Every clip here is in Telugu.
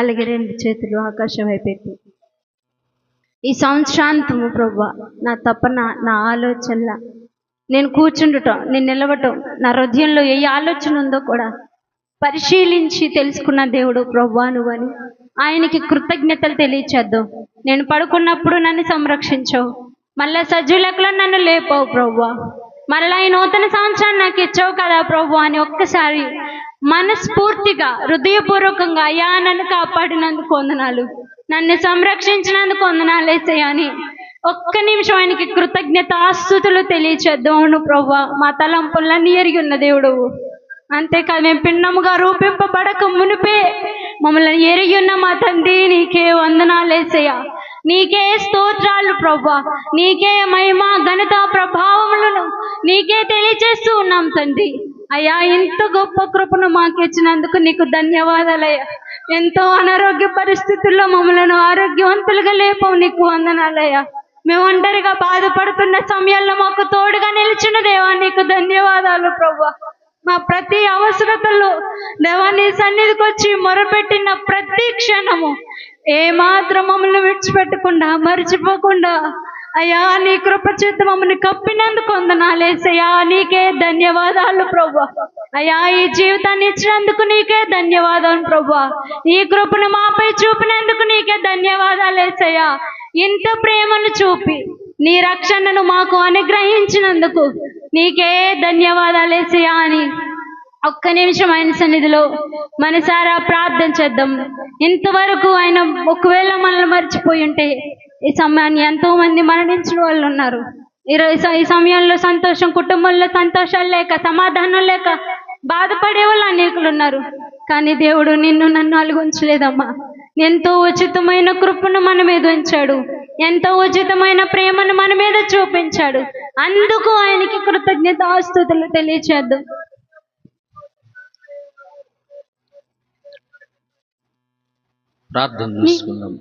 అలాగే రెండు చేతులు ఆకాశం వైపెత్తి ఈ సంవత్సరాంతము ప్రభువా నా తపన, నా ఆలోచనల నేను కూర్చుండటం, నేను నిలవటం, నా హృదయంలో ఏ ఆలోచన ఉందో కూడా పరిశీలించి తెలుసుకున్న దేవుడు ప్రభువా నువ్వని ఆయనకి కృతజ్ఞతలు తెలియచేద్దాం. నేను పడుకున్నప్పుడు నన్ను సంరక్షించావు, మళ్ళా సజీవులకులో నన్ను లేపావు ప్రభువా, మళ్ళా ఈ నూతన సంవత్సరాన్ని నాకు ఇచ్చావు కదా ప్రభువా అని ఒక్కసారి మనస్ఫూర్తిగా హృదయపూర్వకంగా అయ్యా నన్ను కాపాడినందుకు వందనాలు, నన్ను సంరక్షించినందుకు వందనాలు యేసయ్యా అని ఒక్క నిమిషం ఆయనకి కృతజ్ఞత ఆస్తుతులు తెలియచేద్దాం. ప్రభువా మా తలంపులన్నీ ఎరిగి ఉన్న దేవుడు, అంతేకాదు మేము పిండముగా రూపింపబడక మునిపే మమ్మల్ని ఎరిగి ఉన్న మా తండ్రి నీకే వందనాలు యేసయ్యా, నీకే స్తోత్రాలు ప్రభువా, నీకే మహిమ ఘనత ప్రభావములను నీకే తెలియచేస్తూ ఉన్నాం తండ్రి. అయ్యా ఇంత గొప్ప కృపను మాకు ఇచ్చినందుకు నీకు ధన్యవాదాలయ్యా. ఎంతో అనారోగ్య పరిస్థితుల్లో మమ్మల్ని ఆరోగ్యవంతులుగా లేపవు, నీకు వందనాలయ్యా. మేము ఒంటరిగా బాధపడుతున్న సమయాల్లో మాకు తోడుగా నిలిచిన దేవా నీకు ధన్యవాదాలు ప్రభువా. మా ప్రతి అవసరతల్లో దేవా నీ సన్నిధికి వచ్చి మొరపెట్టిన ప్రతి క్షణము ఏమాత్రం మమ్మల్ని విడిచిపెట్టకుండా మర్చిపోకుండా అయ్యా నీ కృప చేత మమ్మల్ని కప్పినందుకు వందనాలు యేసయ్యా, నీకే ధన్యవాదాలు ప్రభువా. అయ్యా ఈ జీవితాన్ని ఇచ్చినందుకు నీకే ధన్యవాదాలు ప్రభువా, నీ కృపను మాపై చూపినందుకు నీకే ధన్యవాదాలు యేసయ్యా. ఇంత ప్రేమను చూపి నీ రక్షణను మాకు అనుగ్రహించినందుకు నీకే ధన్యవాదాలు యేసయ్యా అని ఒక్క నిమిషం ఆయన సన్నిధిలో మనసారా ప్రార్థన చేద్దాం. ఇంతవరకు ఆయన ఒకవేళ మనల్ని మర్చిపోయి ఉంటే ఈ సమయాన్ని ఎంతో మంది మరణించిన వాళ్ళు ఉన్నారు. ఈ సమయంలో సంతోషం, కుటుంబంలో సంతోషాలు లేక, సమాధానం లేక బాధపడే వాళ్ళు అనేకులు ఉన్నారు. కానీ దేవుడు నిన్ను నన్ను అలుగుంచలేదమ్మా. ఎంతో ఉచితమైన కృపను మన మీద ఉంచాడు, ఎంతో ఉచితమైన ప్రేమను మన మీద చూపించాడు. అందుకు ఆయనకి కృతజ్ఞత ఆస్తుతులు తెలియచేద్దాం. ప్రార్థన చేసుకుందాం.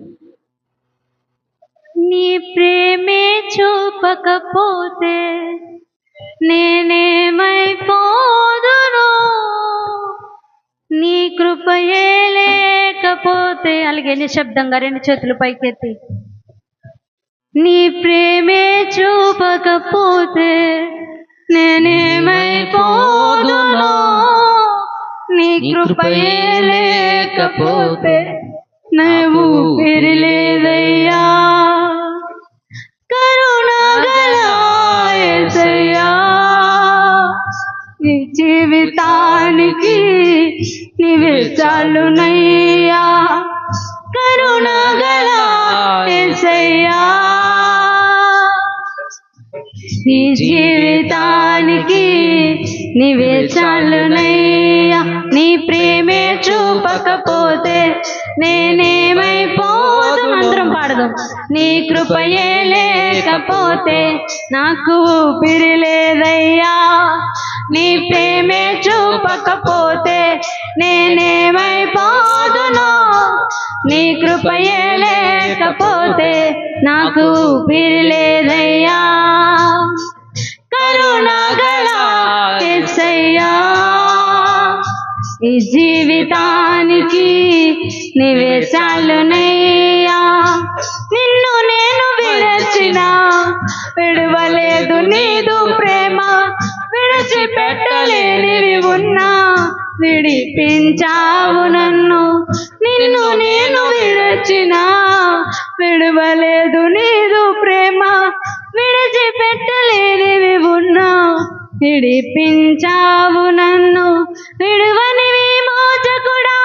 నీ ప్రేమే చూపకపోతే నేనేమైపోదును, నీ కృపయే లేకపోతే, అలాగే నిశ్శబ్దంగా రెండు చేతులు పైకెత్తి, నీ ప్రేమే చూపకపోతే నేనేమైపోదును, నీ కృపయే లేకపోతే నువ్వు పెరిలేదయ్యా. కరుణగల యేసయ్యా ఈ జీవితానికి నీవే చాలునయ్యా. కరుణగల యేసయ్యా ఈ జీవితానికి నీవే చాలునయ్యా. నీ ప్రేమే చూపకపోతే నేనేమైపోదు. అందరం పాడదాం. నీ కృపయే లేకపోతే నాకు ఊపిరి లేదయ్యా. నీ ప్రేమే చూపకపోతే నేనేమైపోదును, నీ కృపయే లేకపోతే నాకు ఊపిరి లేదయ్యా. కరుణగల యేసయ్యా ఈ జీవితానికి నీవే చాలునయ్యా. నిన్ను నేను విడచిన విడవలేదు నీదు ప్రేమ, విడిచిపెట్టలేనివి ఉన్నా విడిపించావు నన్ను. నిన్ను నేను విడచిన విడవలేదు నీదు ప్రేమ, విడిచిపెట్టలేనివి ఉన్నా విడిపించావు నన్ను. విడువని విమోచకుడా,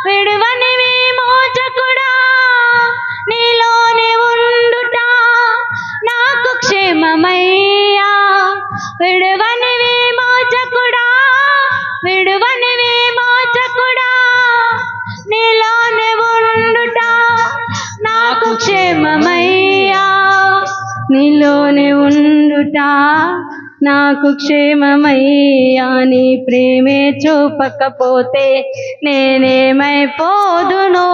విడువని విమోచకుడా, నీలోనే ఉండుట నాకు క్షేమమయ్యా. విడువని విమోచకుడా, విడువని విమోచకుడా, నీలోనే ఉండుట నాకు క్షేమమయ్యా. నీలోనే ఉండుట నాకు క్షేమమయ్యా. నీ ప్రేమే చూపకపోతే నేనేమైపోదును,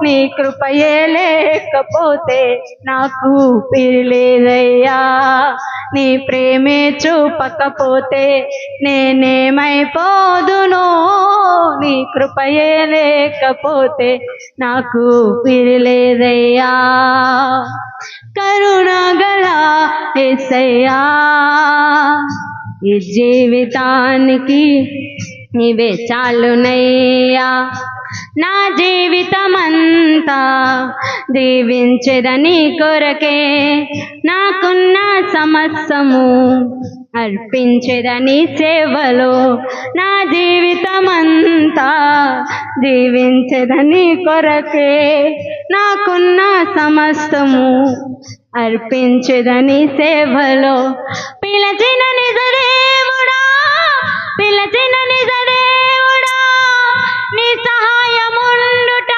నీ కృపయే లేకపోతే నాకు ఊపిరి లేదయ్యా. నీ ప్రేమే చూపకపోతే నేనేమైపోదునో, నీ కృపయే లేకపోతే నాకు పిరిలేదయ్యా. కరుణగల యేసయ్యా, ఈ జీవితానికి నీవే చాలునయ్యా. నా జీవితమంతా దీవించెదని కొరకే, నాకున్న సమస్తము అర్పించెదని సేవలో. నా జీవితమంతా దీవించెదని కొరకే, నాకున్న సమస్తము అర్పించెదని సేవలో. పిలచిన నిజ దేవుడా, పిలచిన నిజ దేవుడా, నీ సహాయముండుట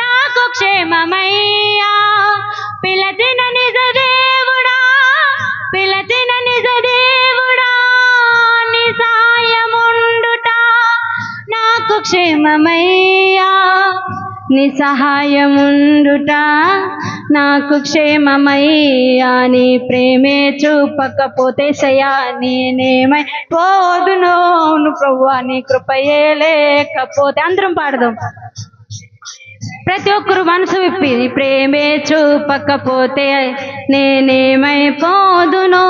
నాకు క్షేమమయ్యా. పిలచిన నిజ దేవుడా, పిలచిన నిజ దేవుడా, నీ సహాయముండుట నాకు క్షేమమయ్యా. నీ సహాయముండుట నాకు క్షేమమయ్యా. నీ ప్రేమే చూపకపోతే సయా నేనేమై పోదునో, ప్రభువా నీ కృపయే లేకపోతే. అందరం పాడదాం, ప్రతి ఒక్కరు మనసు విప్పి. నీ ప్రేమే చూపకపోతే నేనేమైపోదునో,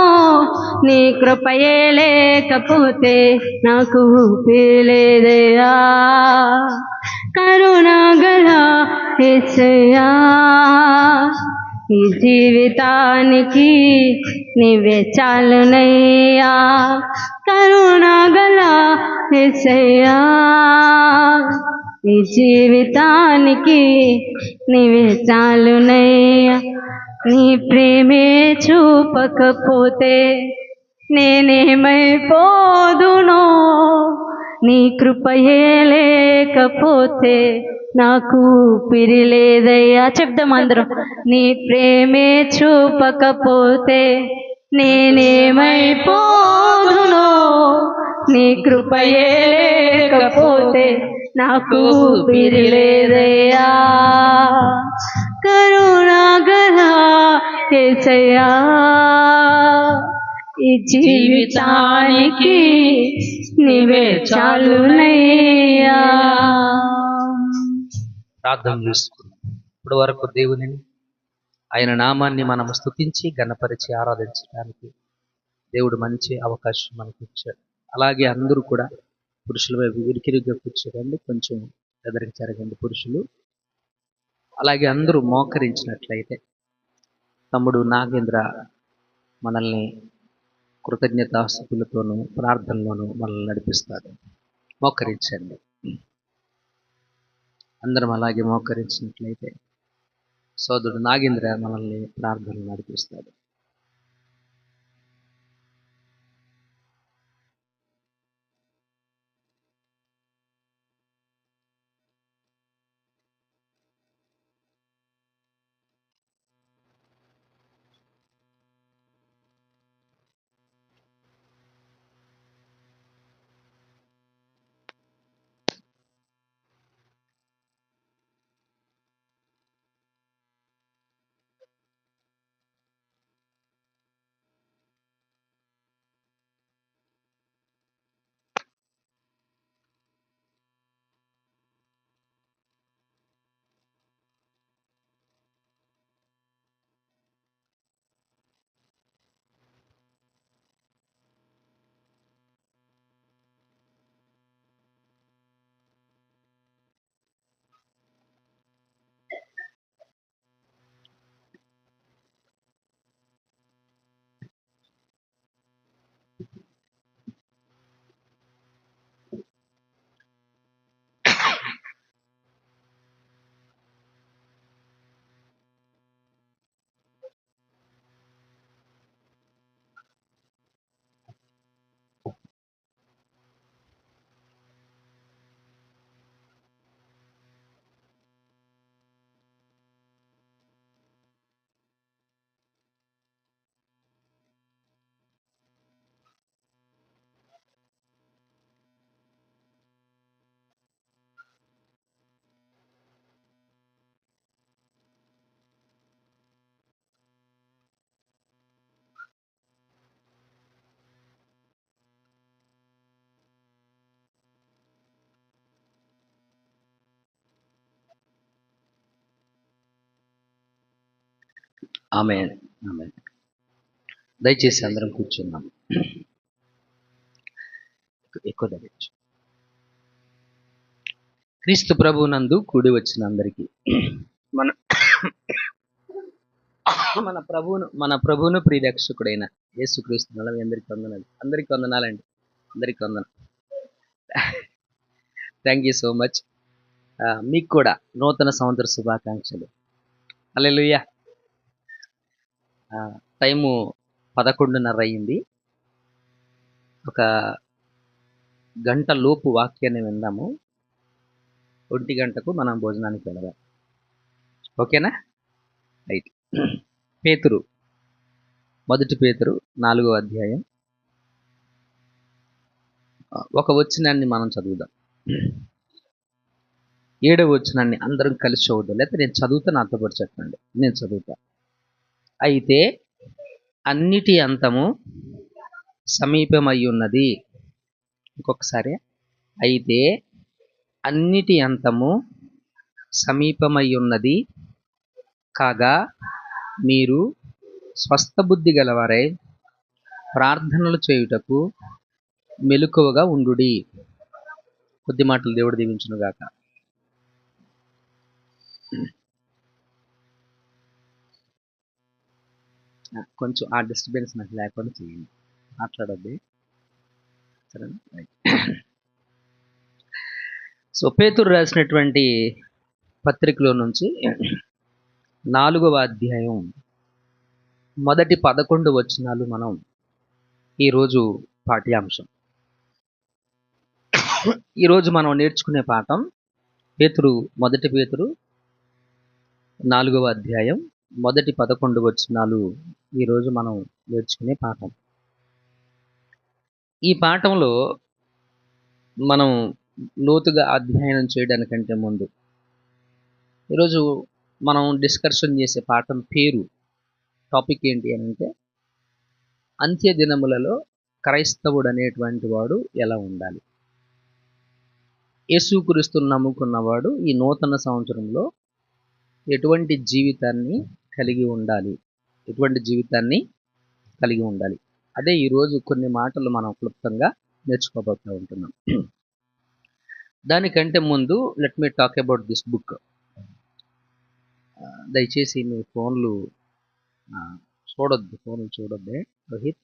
నీ కృపయే లేకపోతే నాకు ఊపిరిలేదయ్యా. కరుణగల యేసయ్యా, ఈ జీవితానికి నీవే చాలునయ్యా. కరుణగల యేసయ్యా, ఈ జీవితానికి నీవే చాలునయ్యా. నీ ప్రేమే చూపకపోతే నేనేమైపోదునో, నీ కృపయే లేకపోతే నాకు ఊపిరిలేదయ్యా. చెప్దాం అందరం, నీ ప్రేమే చూపకపోతే నేనేమైపోదునో, నీ కృపయే లేకపోతే నాకు ఊపిరిలేదయ్యా. కరుణగల యేసయ్యా, ఈ జీవితానికి నీవే చాలునయ్యా. ప్రార్థన చేసుకున్నాం. ఇప్పుడు వరకు దేవునిని, ఆయన నామాన్ని మనము స్తుతించి ఘనపరిచి ఆరాధించడానికి దేవుడు మంచి అవకాశం మనకు ఇచ్చాడు. అలాగే అందరూ కూడా పురుషుల వైపు ఇరికిరిగ్గా కూర్చోరండి, కొంచెం ఎదరికి జరగండి పురుషులు. అలాగే అందరూ మోకరించినట్లయితే తమ్ముడు నాగేంద్ర మనల్ని కృతజ్ఞతాస్తుతులతోనూ ప్రార్థనలోనూ మనల్ని నడిపిస్తాడు. మోకరించండి, అందరం అలాగే మోకరించినట్లయితే సోదరుడు నాగేంద్ర మనల్ని ప్రార్థనలు నడిపిస్తాడు. ఆమేన్. ఆమేన్. దయచేసి అందరం కూర్చున్నాం. ఎక్కువ దయచేసి. క్రీస్తు ప్రభువునందు కూడి వచ్చిన అందరికీ మన మన ప్రభువును ప్రియరక్షకుడైన యేసుక్రీస్తు మూలం మీ అందరికీ వందనాలు. అందరికీ వందనాలండి. అందరికీ వందనాలు. Thank you so much. మీకు కూడా నూతన సంవత్సర శుభాకాంక్షలు. హల్లెలూయా. టైము 11:30 అయింది. ఒక గంట లోపు వాక్యాన్ని విందాము. 1 గంటకు మనం భోజనానికి వెళదాం. ఓకేనా? రైట్. పేతురు, మొదటి పేతురు 4వ అధ్యాయం ఒక వచనాన్ని మనం చదువుదాం. 7వ వచనాన్ని అందరం కలిసి చదువుదాం. లేకపోతే నేను చదువుతా, నాతో పాటు చెప్పండి. నేను చదువుతా. అయితే అన్నిటి అంతము సమీపమై ఉన్నది. ఇంకొకసారి. అయితే అన్నిటి అంతము సమీపమై ఉన్నది కాగా మీరు స్వస్థ బుద్ధి గలవారై ప్రార్థనలు చేయుటకు మెలకువగా ఉండుడి. కొద్ది మాటలు దేవుడు దీవించును గాక. కొంచెం ఆ డిస్టర్బెన్స్ నాకు లేకుండా చేయండి. మాట్లాడద్దు. సరేనా? సో పేతురు రాసినటువంటి పత్రికలో నుంచి 4వ అధ్యాయం మొదటి 11 వచనాలు మనం ఈరోజు పాఠ్యాంశం. ఈరోజు మనం నేర్చుకునే పాఠం మొదటి పేతురు 4వ అధ్యాయం మొదటి 11 వచనాలు ఈరోజు మనం నేర్చుకునే పాఠం. ఈ పాఠంలో మనం లోతుగా అధ్యయనం చేయడానికంటే ముందు ఈరోజు మనం డిస్కషన్ చేసే పాఠం టాపిక్ ఏంటి అని అంటే, అంత్య దినములలో క్రైస్తవుడు అనేటువంటి వాడు ఎలా ఉండాలి. యేసుక్రీస్తును నమ్ముకున్నవాడు ఈ నూతన సంవత్సరంలో ఎటువంటి జీవితాన్ని కలిగి ఉండాలి, అదే ఈరోజు కొన్ని మాటలు మనం క్లుప్తంగా నేర్చుకోబోతూ ఉంటున్నాం. దానికంటే ముందు let me talk about this book. దయచేసి మీ ఫోన్లు చూడొద్దే Rohit,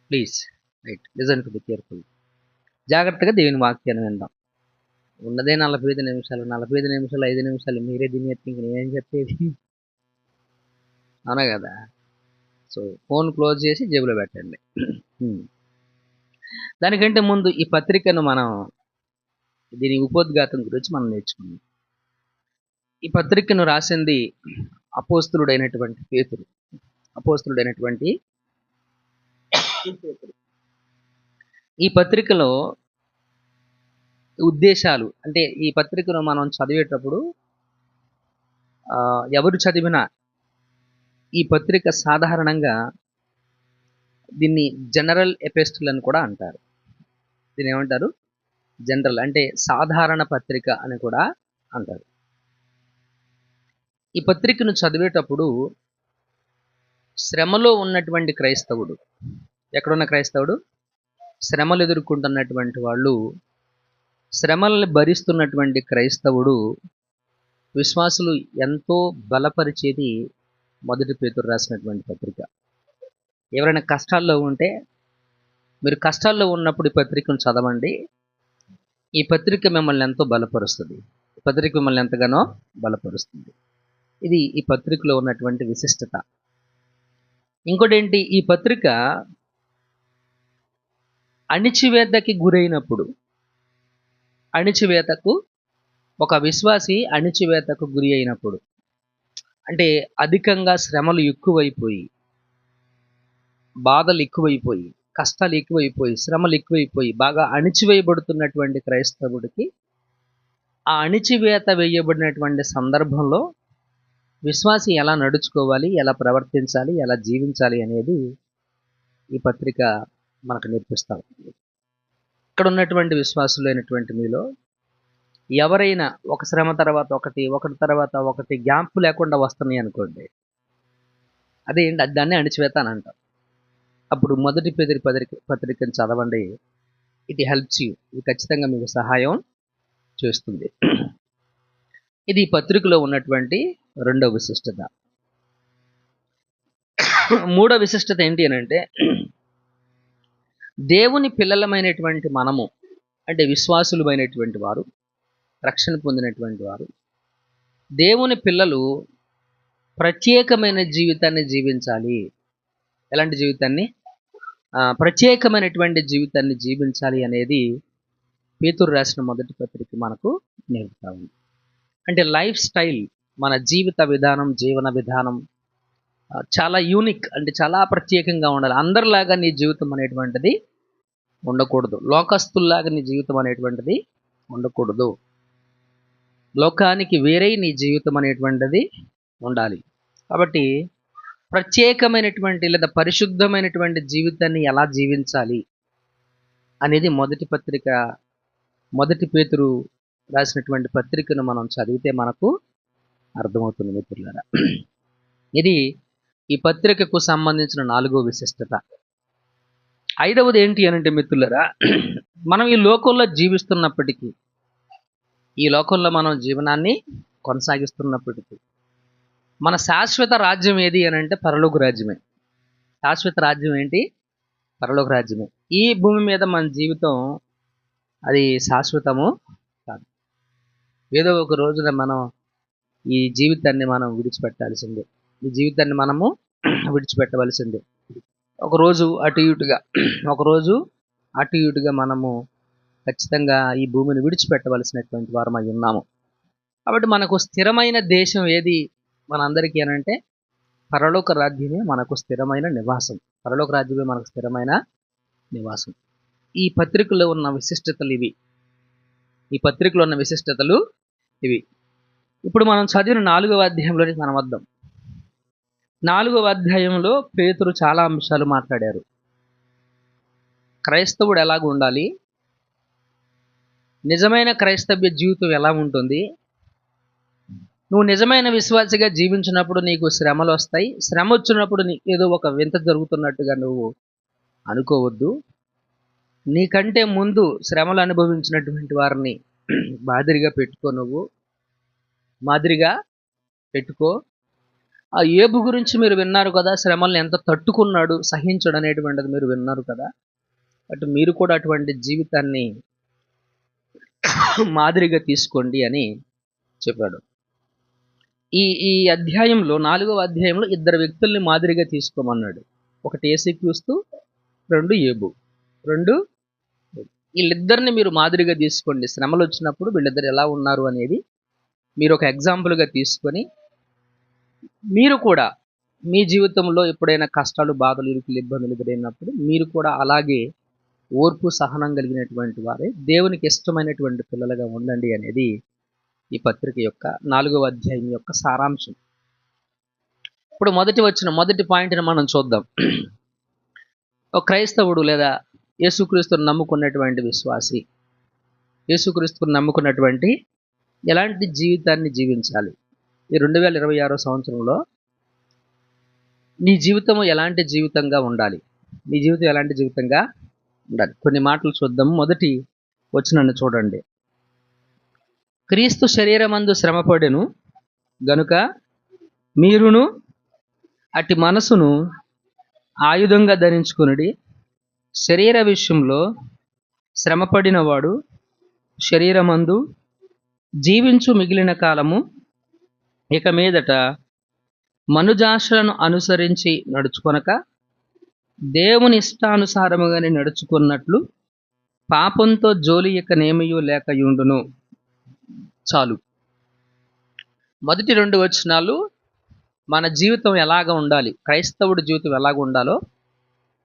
please. Right, listen to be careful. జాగ్రత్తగా దేవుని వాక్యాన్ని విందాం. ఉన్నదే 45 నిమిషాలు, 5 నిమిషాలు మీరే దీన్ని ఎత్తి ఇంక నేనేం చెప్పేది, అవునా కదా? సో ఫోన్ క్లోజ్ చేసి జేబులో పెట్టండి. దానికంటే ముందు ఈ పత్రికను దీని ఉపోద్ఘాతం గురించి మనం నేర్చుకున్నాం. ఈ పత్రికను రాసింది అపోస్తలుడైనటువంటి పేతురు. ఈ పత్రికలో ఉద్దేశాలు అంటే, ఈ పత్రికను మనం చదివేటప్పుడు ఎవరు చదివినా ఈ పత్రిక సాధారణంగా దీన్ని జనరల్ ఎపిస్టిల్ అని కూడా అంటారు. దీన్ని ఏమంటారు? జనరల్ అంటే సాధారణ పత్రిక అని కూడా అంటారు. ఈ పత్రికను చదివేటప్పుడు శ్రమలో ఉన్నటువంటి క్రైస్తవుడు, ఎక్కడున్న క్రైస్తవుడు, శ్రమలు ఎదుర్కొంటున్నటువంటి వాళ్ళు, శ్రమల్ని భరిస్తున్నటువంటి క్రైస్తవుడు, విశ్వాసులు ఎంతో బలపరిచేది మొదటి పేతురు రాసినటువంటి పత్రిక. ఎవరైనా కష్టాల్లో ఉంటే, మీరు కష్టాల్లో ఉన్నప్పుడు ఈ పత్రికను చదవండి. ఈ పత్రిక మిమ్మల్ని ఎంతో బలపరుస్తుంది. ఈ పత్రిక మిమ్మల్ని ఎంతగానో బలపరుస్తుంది. ఇది ఈ పత్రికలో ఉన్నటువంటి విశిష్టత. ఇంకోటి ఏంటి, ఈ పత్రిక అణిచివేతకి గురైనప్పుడు, ఒక విశ్వాసి అణిచివేతకు గురి అయినప్పుడు, అంటే అధికంగా శ్రమలు ఎక్కువైపోయి, బాధలు ఎక్కువైపోయి, కష్టాలు ఎక్కువైపోయి, శ్రమలు ఎక్కువైపోయి బాగా అణిచివేయబడుతున్నటువంటి క్రైస్తవుడికి, ఆ అణిచివేత వేయబడినటువంటి సందర్భంలో విశ్వాసి ఎలా నడుచుకోవాలి, ఎలా ప్రవర్తించాలి, ఎలా జీవించాలి అనేది ఈ పత్రిక మనకు నేర్పిస్తూ ఉంటుంది. ఇక్కడ ఉన్నటువంటి విశ్వాసులు అయినటువంటి మీలో ఎవరైనా ఒక శ్రమ తర్వాత ఒకటి తర్వాత ఒకటి గ్యాప్ లేకుండా వస్తున్నాయి అనుకోండి, అదేంటి అది దాన్ని అణిచివేత అని అంటారు. అప్పుడు మొదటి పేదరి పత్రికను చదవండి. It helps you. ఇది ఖచ్చితంగా మీకు సహాయం చేస్తుంది. ఇది ఈ పత్రికలో ఉన్నటువంటి రెండవ విశిష్టత. మూడో విశిష్టత ఏంటి అని అంటే, దేవుని పిల్లలమైనటువంటి మనము, అంటే విశ్వాసులమైనటువంటి వారు, రక్షణ పొందినటువంటి వారు, దేవుని పిల్లలు ప్రత్యేకమైన జీవితాన్ని జీవించాలి. ఎలాంటి జీవితాన్ని? ప్రత్యేకమైనటువంటి జీవితాన్ని జీవించాలి అనేది పేతురు రాసిన మొదటి పత్రిక మనకు నేర్పుతా ఉంది. అంటే లైఫ్ స్టైల్, మన జీవిత విధానం, జీవన విధానం చాలా యూనిక్, అంటే చాలా ప్రత్యేకంగా ఉండాలి. అందరిలాగా నీ జీవితం అనేటువంటిది ఉండకూడదు. లోకస్తుల్లాగా నీ జీవితం అనేటువంటిది ఉండకూడదు. లోకానికి వేరే నీ జీవితం అనేటువంటిది ఉండాలి. కాబట్టి ప్రత్యేకమైనటువంటి లేదా పరిశుద్ధమైనటువంటి జీవితాన్ని ఎలా జీవించాలి అనేది మొదటి పేతురు రాసినటువంటి పత్రికను మనం చదివితే మనకు అర్థమవుతుంది మిత్రులారా. ఇది ఈ పత్రికకు సంబంధించిన 4వ విశిష్టత. 5వది ఏంటి అనంటే మిత్రులారా, మనం ఈ లోకంలో జీవిస్తున్నప్పటికీ, ఈ లోకంలో మనం జీవనాన్ని కొనసాగిస్తున్నప్పటికీ, మన శాశ్వత రాజ్యం ఏది అని అంటే పరలోక రాజ్యమే. శాశ్వత రాజ్యం ఏంటి? పరలోక రాజ్యమే. ఈ భూమి మీద మన జీవితం అది శాశ్వతము కాదు. ఏదో ఒక రోజున మనం ఈ జీవితాన్ని మనం విడిచిపెట్టాల్సిందే. ఈ జీవితాన్ని మనము విడిచిపెట్టవలసిందే. ఒకరోజు అటు ఇటుగా మనము ఖచ్చితంగా ఈ భూమిని విడిచిపెట్టవలసినటువంటి వారమై ఉన్నాము. కాబట్టి మనకు స్థిరమైన దేశం ఏది మనందరికీ అనంటే పరలోక రాజ్యమే మనకు స్థిరమైన నివాసం. పరలోక రాజ్యమే మనకు స్థిరమైన నివాసం. ఈ పత్రికలో ఉన్న విశిష్టతలు ఇవి. ఇప్పుడు మనం చదివిన 4వ అధ్యాయంలోనికి మనం వద్దాం. 4వ అధ్యాయంలో పేతురు చాలా అంశాలు మాట్లాడారు. క్రైస్తవుడు ఎలాగ ఉండాలి, నిజమైన క్రైస్తవ్య జీవితం ఎలా ఉంటుంది, నువ్వు నిజమైన విశ్వాసిగా జీవించినప్పుడు నీకు శ్రమలు వస్తాయి. శ్రమ వచ్చినప్పుడు ఏదో ఒక వింత జరుగుతున్నట్టుగా నువ్వు అనుకోవద్దు. నీకంటే ముందు శ్రమలు అనుభవించినటువంటి వారిని మాదిరిగా పెట్టుకో. ఆ యోబు గురించి మీరు విన్నారు కదా, శ్రమల్ని ఎంత తట్టుకున్నాడు, సహించడు అనేటువంటిది మీరు విన్నారు కదా. అటు మీరు కూడా అటువంటి జీవితాన్ని మాదిరిగా తీసుకోండి అని చెప్పాడు. ఈ అధ్యాయంలో 4వ అధ్యాయంలో 2 వ్యక్తుల్ని మాదిరిగా తీసుకోమన్నాడు. ఒకటి యేసుక్రీస్తు, 2 యోబు. వీళ్ళిద్దరిని మీరు మాదిరిగా తీసుకోండి. శ్రమలు వచ్చినప్పుడు వీళ్ళిద్దరు ఎలా ఉన్నారు అనేది మీరు ఒక ఎగ్జాంపుల్గా తీసుకొని, మీరు కూడా మీ జీవితంలో ఎప్పుడైనా కష్టాలు, బాధలు, ఇరుకులు, ఇబ్బందులు ఎదురైనప్పుడు మీరు కూడా అలాగే ఓర్పు, సహనం కలిగినటువంటి వారే దేవునికి ఇష్టమైనటువంటి పిల్లలుగా ఉండండి అనేది ఈ పత్రిక యొక్క 4వ అధ్యాయం యొక్క సారాంశం. ఇప్పుడు మొదటి పాయింట్ని మనం చూద్దాం. ఒక క్రైస్తవుడు లేదా యేసుక్రీస్తుని నమ్ముకున్నటువంటి విశ్వాసి, యేసుక్రీస్తుని నమ్ముకున్నటువంటి ఎలాంటి జీవితాన్ని జీవించాలి? ఈ 2026 సంవత్సరంలో నీ జీవితం ఎలాంటి జీవితంగా ఉండాలి? కొన్ని మాటలు చూద్దాం. మొదటి వచనాన్ని చూడండి. క్రీస్తు శరీరమందు శ్రమపడెను గనుక మీరును అట్టి మనసును ఆయుధంగా ధరించుకొనుడి. శరీర విషయంలో శ్రమపడినవాడు శరీరమందు జీవించు మిగిలిన కాలము ఇక మీదట మనుజాశలను అనుసరించి నడుచుకొనక దేవుని ఇష్టానుసారముగానే నడుచుకున్నట్లు పాపంతో జోలి ఇక నేమియు లేకయుండును. చాలు. మొదటి 2 వచనాలు మన జీవితం ఎలాగ ఉండాలి, క్రైస్తవుడి జీవితం ఎలాగ ఉండాలో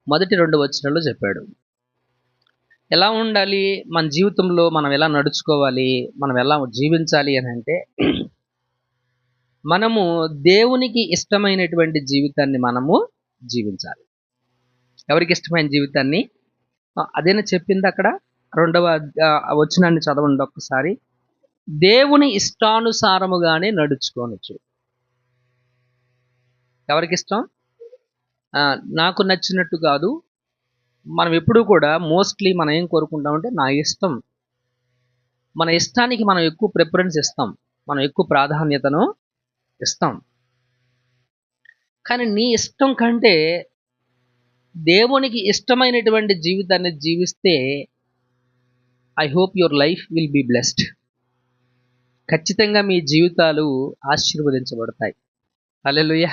మొదటి 2 వచనాల్లో చెప్పాడు. ఎలా ఉండాలి, మన జీవితంలో మనం ఎలా నడుచుకోవాలి, మనం ఎలా జీవించాలి అని అంటే, మనము దేవునికి ఇష్టమైనటువంటి జీవితాన్ని మనము జీవించాలి. ఎవరికి ఇష్టమైన జీవితాన్ని? అదేనా చెప్పింది అక్కడ. 2వ వచనాన్ని చదవండి ఒక్కసారి. దేవుని ఇష్టానుసారముగానే నడుచుకోనొచ్చు. ఎవరికి ఇష్టం? నాకు నచ్చినట్టు కాదు. మనం ఎప్పుడూ కూడా మోస్ట్లీ మనం ఏం కోరుకుంటామంటే నా ఇష్టం. మన ఇష్టానికి మనం ఎక్కువ ప్రిఫరెన్స్ ఇస్తాం, మనం ఎక్కువ ప్రాధాన్యతను ఇస్తాం. కానీ నీ ఇష్టం కంటే దేవునికి ఇష్టమైనటువంటి జీవితాన్ని జీవిస్తే I hope your life will be blessed. ఖచ్చితంగా మీ జీవితాలు ఆశీర్వదించబడతాయి. హల్లెలూయా.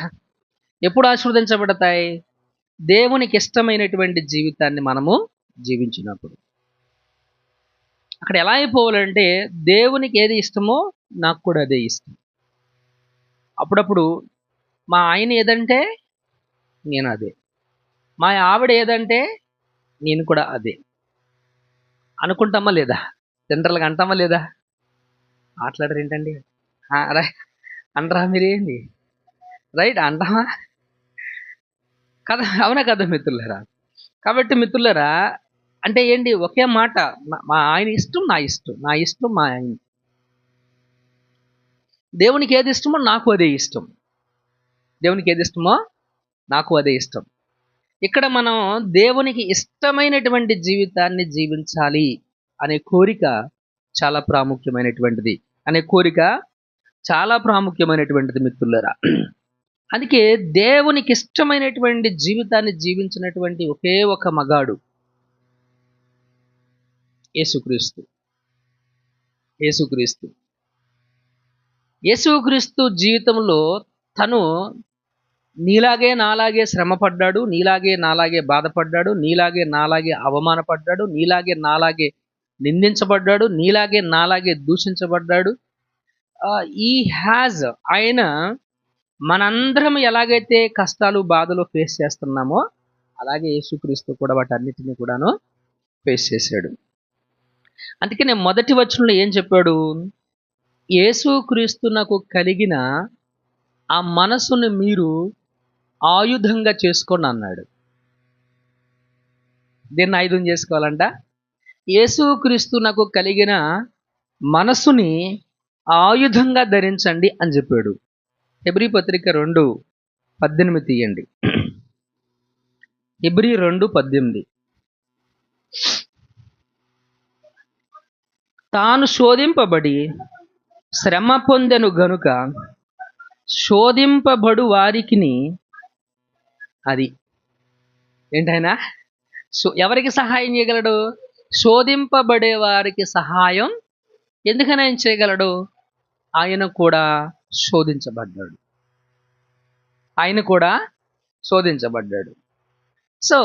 ఎప్పుడు ఆశీర్వదించబడతాయి? దేవునికి ఇష్టమైనటువంటి జీవితాన్ని మనము జీవించినప్పుడు. అక్కడ ఎలా అయిపోవాలంటే దేవునికి ఏది ఇష్టమో నాకు కూడా అదే ఇష్టం. అప్పుడప్పుడు మా ఆయన ఏదంటే నేను అదే, మా ఆవిడ ఏదంటే నేను కూడా అదే అనుకుంటామా లేదా? జనరల్గా అంటామా లేదా? మాట్లాడరు ఏంటండి? అనరా మీరేంది? రైట్, అంటామా కదా? అవునా కదా మిత్రులారా? కాబట్టి మిత్రులారా, అంటే ఏంటి? ఒకే మాట, మా ఆయన ఇష్టం నా ఇష్టం, నా ఇష్టం మా ఆయన. దేవునికి ఏది ఇష్టమో నాకు అదే ఇష్టం, దేవునికి ఏది ఇష్టమో నాకు అదే ఇష్టం. ఇక్కడ మనం దేవునికి ఇష్టమైనటువంటి జీవితాన్ని జీవించాలి అనే కోరిక చాలా ప్రాముఖ్యమైనటువంటిది, మిత్రులారా. అందుకే దేవునికి ఇష్టమైనటువంటి జీవితాన్ని జీవించినటువంటి ఒకే ఒక మగాడు యేసుక్రీస్తు. యేసుక్రీస్తు జీవితంలో తను నీలాగే నాలాగే శ్రమపడ్డాడు, నీలాగే నాలాగే బాధపడ్డాడు, నీలాగే నాలాగే అవమానపడ్డాడు, నీలాగే నాలాగే నిందించబడ్డాడు, నీలాగే నాలాగే దూషించబడ్డాడు. ఆయన మనందరం ఎలాగైతే కష్టాలు బాధలు ఫేస్ చేస్తున్నామో అలాగే యేసుక్రీస్తు కూడా వాటన్నిటిని కూడాను ఫేస్ చేశాడు. అందుకే నేను మొదటి వచనంలో ఏం చెప్పాడు? యేసుక్రీస్తునకు కలిగిన ఆ మనసును మీరు ఆయుధంగా చేసుకోండి అన్నాడు. దీన్ని ఆయుధం చేసుకోవాలంట. యేసుక్రీస్తునకు కలిగిన మనసుని ఆయుధంగా ధరించండి అని చెప్పాడు. హెబ్రీ పత్రిక 2:18 తీయండి. హెబ్రీ 2:18. తాను శోధింపబడి శ్రమ పొందెను గనుక శోధింపబడు వారికిని, అది ఏంటైనా ఎవరికి సహాయం చేయగలడు? శోధింపబడే వారికి సహాయం. ఎందుకని ఆయన చేయగలడు? ఆయన కూడా శోధించబడ్డాడు. సో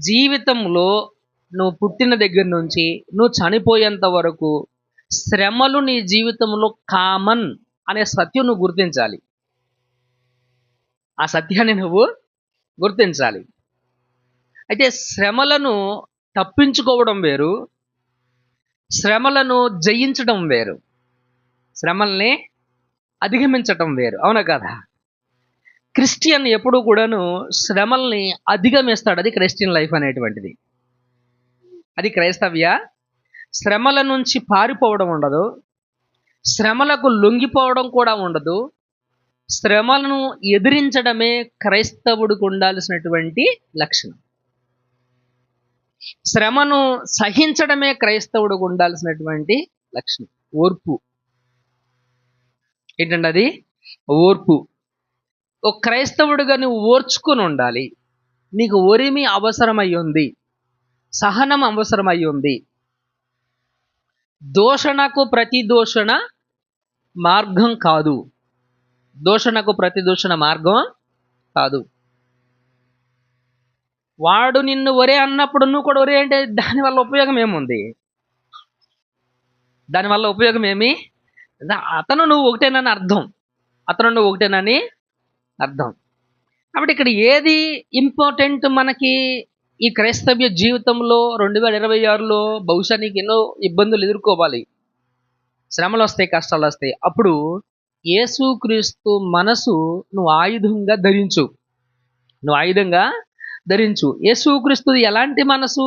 జీవితంలో నువ్వు పుట్టిన దగ్గర నుంచి నువ్వు చనిపోయేంత వరకు శ్రమలు నీ జీవితంలో కామన్ అనే సత్యం నువ్వు గుర్తించాలి. ఆ సత్యాన్ని నువ్వు గుర్తించాలి. అయితే శ్రమలను తప్పించుకోవడం వేరు, శ్రమలను జయించడం వేరు, శ్రమల్ని అధిగమించటం వేరు. అవునా కదా? క్రిస్టియన్ ఎప్పుడూ కూడాను శ్రమల్ని అధిగమిస్తాడు. అది క్రిస్టియన్ లైఫ్ అనేటువంటిది, అది క్రైస్తవ్య. శ్రమల నుంచి పారిపోవడం ఉండదు, శ్రమలకు లొంగిపోవడం కూడా ఉండదు. శ్రమలను ఎదిరించడమే క్రైస్తవుడికి ఉండాల్సినటువంటి లక్షణం. శ్రమను సహించడమే క్రైస్తవుడికి ఉండాల్సినటువంటి లక్షణం. ఓర్పు ఏంటండి? అది ఓర్పు. ఒక క్రైస్తవుడిగా నువ్వు ఓర్చుకొని ఉండాలి. నీకు ఒరిమి అవసరమై ఉంది, సహనం అవసరమై ఉంది. దూషణకు ప్రతి దూషణ మార్గం కాదు, మార్గం కాదు. వాడు నిన్ను ఒరే అన్నప్పుడు నువ్వు కూడా ఒరే అంటే దానివల్ల ఉపయోగం ఏముంది? అతను నువ్వు ఒకటేనని అర్థం. కాబట్టి ఇక్కడ ఏది ఇంపార్టెంట్ మనకి ఈ క్రైస్తవ్య జీవితంలో 2026లో? బహుశా నీకు ఎన్నో ఇబ్బందులు ఎదుర్కోవాలి, శ్రమలు వస్తాయి, కష్టాలు వస్తాయి. అప్పుడు యేసుక్రీస్తు మనసు నువ్వు ఆయుధంగా ధరించు. యేసుక్రీస్తుది ఎలాంటి మనసు?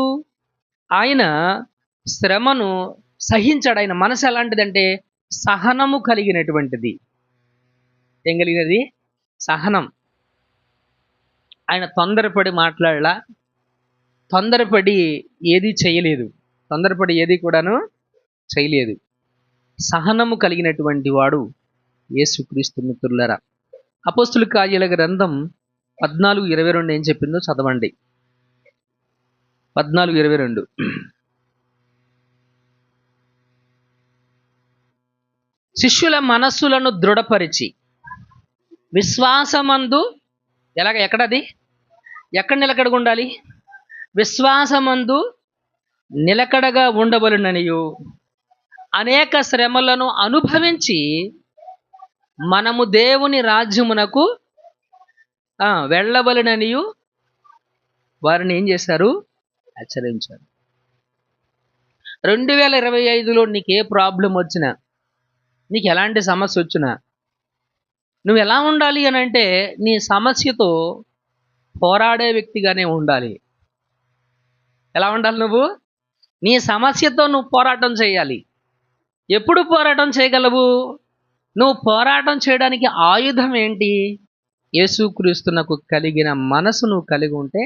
ఆయన శ్రమను సహించాడు. ఆయన మనసు ఎలాంటిదంటే సహనము కలిగినటువంటిది. ఏం కలిగినది? సహనం. ఆయన తొందరపడి మాట్లాడలా, తొందరపడి ఏది చేయలేదు, తొందరపడి ఏది కూడాను చేయలేదు. సహనము కలిగినటువంటి వాడు యేసుక్రీస్తు. మిత్రులారా, అపోస్తుల కార్యాల గ్రంథం 14:22 ఏం చెప్పిందో చదవండి. 14:22. శిష్యుల మనస్సులను దృఢపరిచి విశ్వాసమందు ఎక్కడది, ఎక్కడ నిలకడగా ఉండాలి? విశ్వాసమందు నిలకడగా ఉండవలెననియు అనేక శ్రమలను అనుభవించి మనము దేవుని రాజ్యమునకు వెళ్ళవలెననియు వారిని ఏం చేశారు? హెచ్చరించారు. 2025లో నీకు ఏ ప్రాబ్లం వచ్చినా, నీకు ఎలాంటి సమస్య వచ్చినా నువ్వు ఎలా ఉండాలి అని అంటే, నీ సమస్యతో పోరాడే వ్యక్తిగానే ఉండాలి. ఎలా ఉండాలి? నువ్వు నీ సమస్యతో నువ్వు పోరాటం చేయాలి. ఎప్పుడు పోరాటం చేయగలవు? నువ్వు పోరాటం చేయడానికి ఆయుధం ఏంటి? యేసుక్రీస్తునకు కలిగిన మనసు నువ్వు కలిగి ఉంటే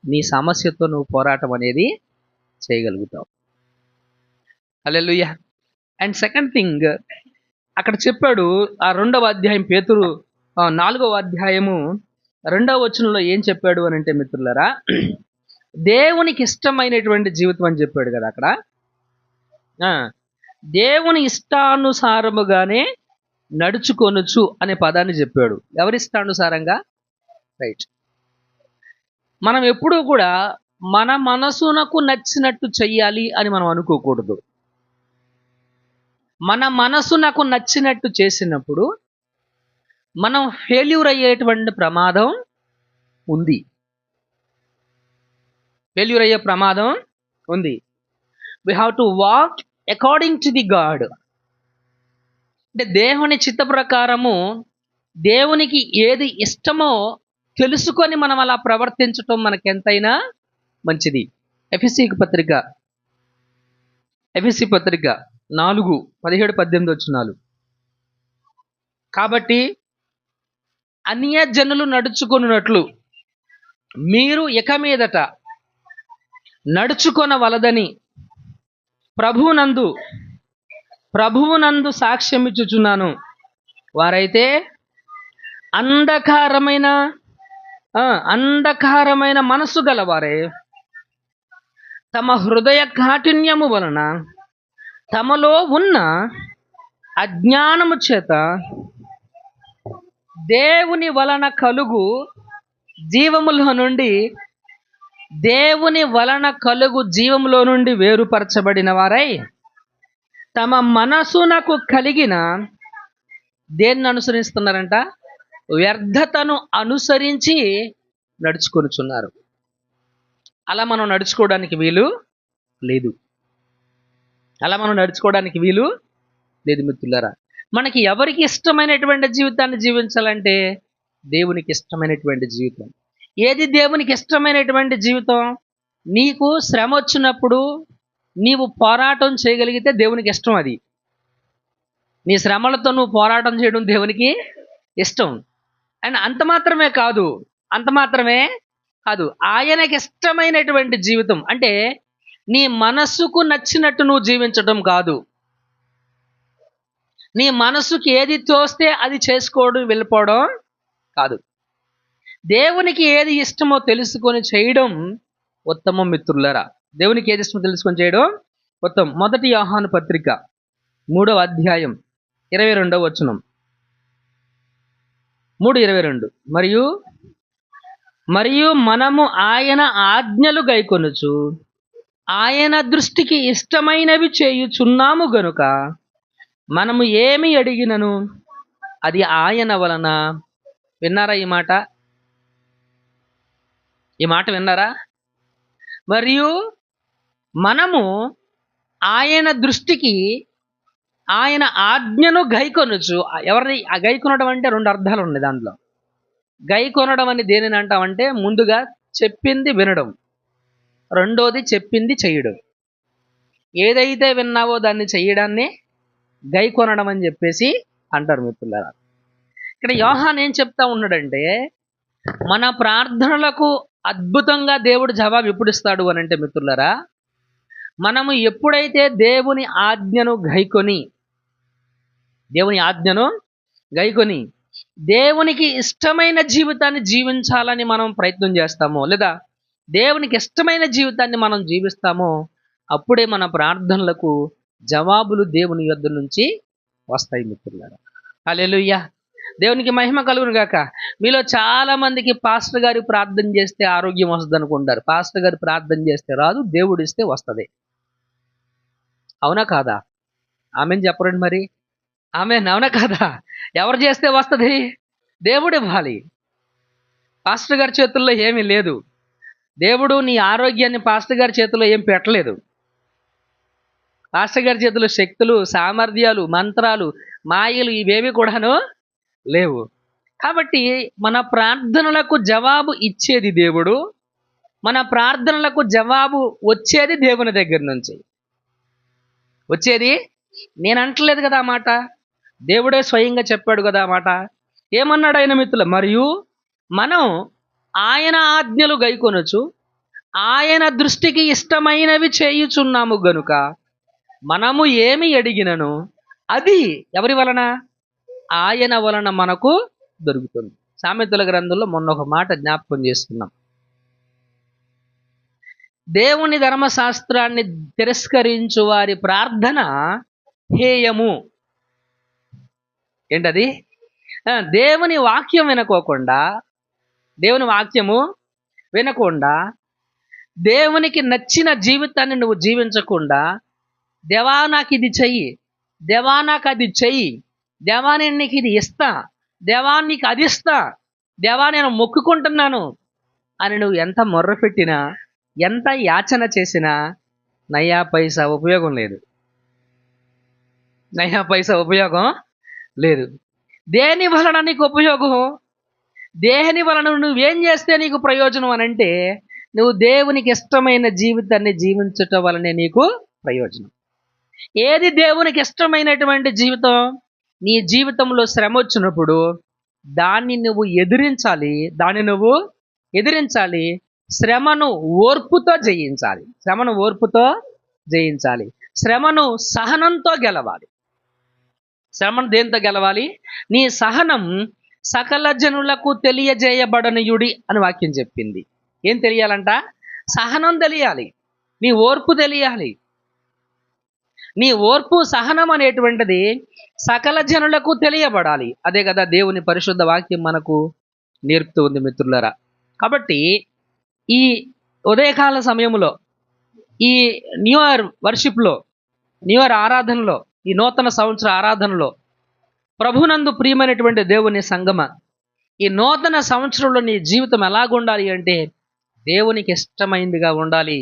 నీ సమస్యతో నువ్వు పోరాటం అనేది చేయగలుగుతావు. హల్లెలూయా. అండ్ సెకండ్ థింగ్, అక్కడ చెప్పాడు ఆ 2వ అధ్యాయం, పేతురు 4వ అధ్యాయము 2వ వచనంలో ఏం చెప్పాడు అని అంటే మిత్రులారా, దేవునికి ఇష్టమైనటువంటి జీవితం అని చెప్పాడు కదా అక్కడ. దేవుని ఇష్టానుసారముగానే నడుచుకొనుచు అనే పదాన్ని చెప్పాడు. ఎవరి ఇష్టానుసారంగా? రైట్. మనం ఎప్పుడూ కూడా మన మనసునకు నచ్చినట్టు చెయ్యాలి అని మనం అనుకోకూడదు. మన మనసునకు నచ్చినట్టు చేసినప్పుడు మనం ఫెయిల్యూర్ అయ్యేటువంటి ప్రమాదం ఉంది. ఫెయిల్యూర్ అయ్యే ప్రమాదం ఉంది. We have to walk according to the God. అంటే దేవుని చిత్త ప్రకారము, దేవునికి ఏది ఇష్టమో తెలుసుకొని మనం అలా ప్రవర్తించటం మనకెంతైనా మంచిది. ఎఫెసీ పత్రిక 4:17-18 వచనాలు. కాబట్టి అన్యజనులు నడుచుకొనున్నట్లు మీరు ఇక మీదట నడుచుకొనవలదని ప్రభువునందు సాక్ష్యమిచ్చుచున్నాను. వారైతే అంధకారమైన మనసు గలవారే, తమ హృదయ కాఠిన్యము వలన తమలో ఉన్న అజ్ఞానము చేత దేవుని వలన కలుగు జీవములో నుండి వేరుపరచబడిన వారై తమ మనసునకు కలిగిన దేన్ని అనుసరిస్తున్నారంట? వ్యర్థతను అనుసరించి నడుచుకొనుచున్నారు. అలా మనం నడుచుకోవడానికి వీలు లేదు. మిత్రులారా, మనకి ఎవరికి ఇష్టమైనటువంటి జీవితాన్ని జీవించాలంటే దేవునికి ఇష్టమైనటువంటి జీవితం. ఏది దేవునికి ఇష్టమైనటువంటి జీవితం? నీకు శ్రమ వచ్చినప్పుడు నీవు పోరాటం చేయగలిగితే దేవునికి ఇష్టం. అది నీ శ్రమలతో నువ్వు పోరాటం చేయడం దేవునికి ఇష్టం. అండ్ అంత మాత్రమే కాదు, ఆయనకి ఇష్టమైనటువంటి జీవితం అంటే నీ మనస్సుకు నచ్చినట్టు నువ్వు జీవించడం కాదు. నీ మనసుకి ఏది తోస్తే అది చేసుకోవడం, వెళ్ళిపోవడం కాదు. దేవునికి ఏది ఇష్టమో తెలుసుకొని చేయడం ఉత్తమం. మిత్రులారా, దేవునికి ఏది ఇష్టమో తెలుసుకొని చేయడం ఉత్తమం. 1 యోహాను పత్రిక 3వ అధ్యాయం 22వ వచనం. 3:22. మరియు మనము ఆయన ఆజ్ఞలు గైకొనుచు ఆయన దృష్టికి ఇష్టమైనవి చేయుచున్నాము గనుక మనము ఏమి అడిగినను అది ఆయన వలన. విన్నారా ఈ మాట? విన్నారా? మరియు మనము ఆయన దృష్టికి ఆయన ఆజ్ఞను గైకొనుచు. ఎవరిని గైకొనడం అంటే 2 అర్థాలు ఉన్నాయి దాంట్లో. గైకొనడం అని దేనిని అంటామంటే, ముందుగా చెప్పింది వినడం, రెండోది చెప్పింది చేయడం. ఏదైతే విన్నావో దాన్ని చేయడాన్ని గైకొనడం అని చెప్పేసి అంటారు మిత్రులారా. ఇక్కడ యోహాన్ ఏం చెప్తా ఉన్నాడంటే, మన ప్రార్థనలకు అద్భుతంగా దేవుడు జవాబు ఎప్పుడు ఇస్తాడు అని అంటే మిత్రులారా, మనము ఎప్పుడైతే దేవుని ఆజ్ఞను గైకొని దేవునికి ఇష్టమైన జీవితాన్ని జీవించాలని మనం ప్రయత్నం చేస్తామో, లేదా దేవునికి ఇష్టమైన జీవితాన్ని మనం జీవిస్తామో, అప్పుడే మన ప్రార్థనలకు జవాబులు దేవుని యొద్ద నుంచి వస్తాయి మిత్రులారా. హల్లెలూయా. దేవునికి మహిమ కలుగును గాక. మీలో చాలా మందికి పాస్టర్ గారు ప్రార్థన చేస్తే ఆరోగ్యం వస్తుంది అనుకుంటారు. పాస్టర్ గారు ప్రార్థన చేస్తే రాదు, దేవుడు ఇస్తే వస్తుంది. అవునా కాదా? ఆమెన్ చెప్పరండి మరి. ఆమెన్, అవునా కాదా? ఎవరు చేస్తే వస్తుంది? దేవుడు ఇవ్వాలి. పాస్టర్ గారి చేతుల్లో ఏమీ లేదు. దేవుడు నీ ఆరోగ్యాన్ని పాస్టర్ గారి చేతుల్లో ఏం పెట్టలేదు. పాస్టర్ గారి చేతుల్లో శక్తులు, సామర్థ్యాలు, మంత్రాలు, మాయలు ఇవేవి కూడాను లేవు. కాబట్టి మన ప్రార్థనలకు జవాబు ఇచ్చేది దేవుడు, మన ప్రార్థనలకు జవాబు వచ్చేది దేవుని దగ్గర నుంచి. వచ్చేది నేను అంటలేదు కదా ఆ మాట, దేవుడే స్వయంగా చెప్పాడు కదా ఆ మాట. ఏమన్నాడు ఆయన మిత్రులు? మరియు మనం ఆయన ఆజ్ఞలు గైకొనొచ్చు, ఆయన దృష్టికి ఇష్టమైనవి చేయుచున్నాము గనుక మనము ఏమి అడిగినను అది ఎవరి వలన? ఆయన వలన మనకు దొరుకుతుంది. సామెతల గ్రంథంలో మొన్న ఒక మాట జ్ఞాపకం చేసుకున్నాం. దేవుని ధర్మశాస్త్రాన్ని తిరస్కరించు వారి ప్రార్థన హేయము. ఏంటది? దేవుని వాక్యం వినకోకుండా, దేవుని వాక్యము వినకుండా, దేవునికి నచ్చిన జీవితాన్ని నువ్వు జీవించకుండా, దేవా నాకు ఇది చెయ్యి, దేవా నాకు అది చెయ్యి, దేవా నేను నీకు ఇది ఇస్తా, దేవా నీకు అది ఇస్తా, దేవా నేను మొక్కుకుంటున్నాను అని నువ్వు ఎంత మొర్ర పెట్టినా, ఎంత యాచన చేసినా నయా పైసా ఉపయోగం లేదు. నయా పైసా ఉపయోగం లేదు. దేని వలన నీకు ఉపయోగం? దేని వలన నువ్వేం చేస్తే నీకు ప్రయోజనం అని అంటే, నువ్వు దేవునికి ఇష్టమైన జీవితాన్ని జీవించటం వలనే నీకు ప్రయోజనం. ఏది దేవునికి ఇష్టమైనటువంటి జీవితం? నీ జీవితంలో శ్రమ వచ్చినప్పుడు దాన్ని నువ్వు ఎదిరించాలి. శ్రమను ఓర్పుతో జయించాలి. శ్రమను సహనంతో గెలవాలి. శ్రమను దేంతో గెలవాలి? నీ సహనం సకల జనులకు తెలియజేయబడనియుడి అని వాక్యం చెప్పింది. ఏం తెలియాలంట? సహనం తెలియాలి, నీ ఓర్పు తెలియాలి. నీ ఓర్పు, సహనం అనేటువంటిది సకల జనులకు తెలియబడాలి. అదే కదా దేవుని పరిశుద్ధ వాక్యం మనకు నేర్పుతూ ఉంది మిత్రులారా. కాబట్టి ఈ ఉదయకాల సమయంలో, ఈ న్యూ ఇయర్ వర్షిప్లో, న్యూ ఇయర్ ఆరాధనలో, ఈ నూతన సంవత్సర ఆరాధనలో ప్రభునందు ప్రియమైనటువంటి దేవుని సంగమ, ఈ నూతన సంవత్సరంలో నీ జీవితం ఎలాగుండాలి అంటే దేవునికి ఇష్టమైందిగా ఉండాలి.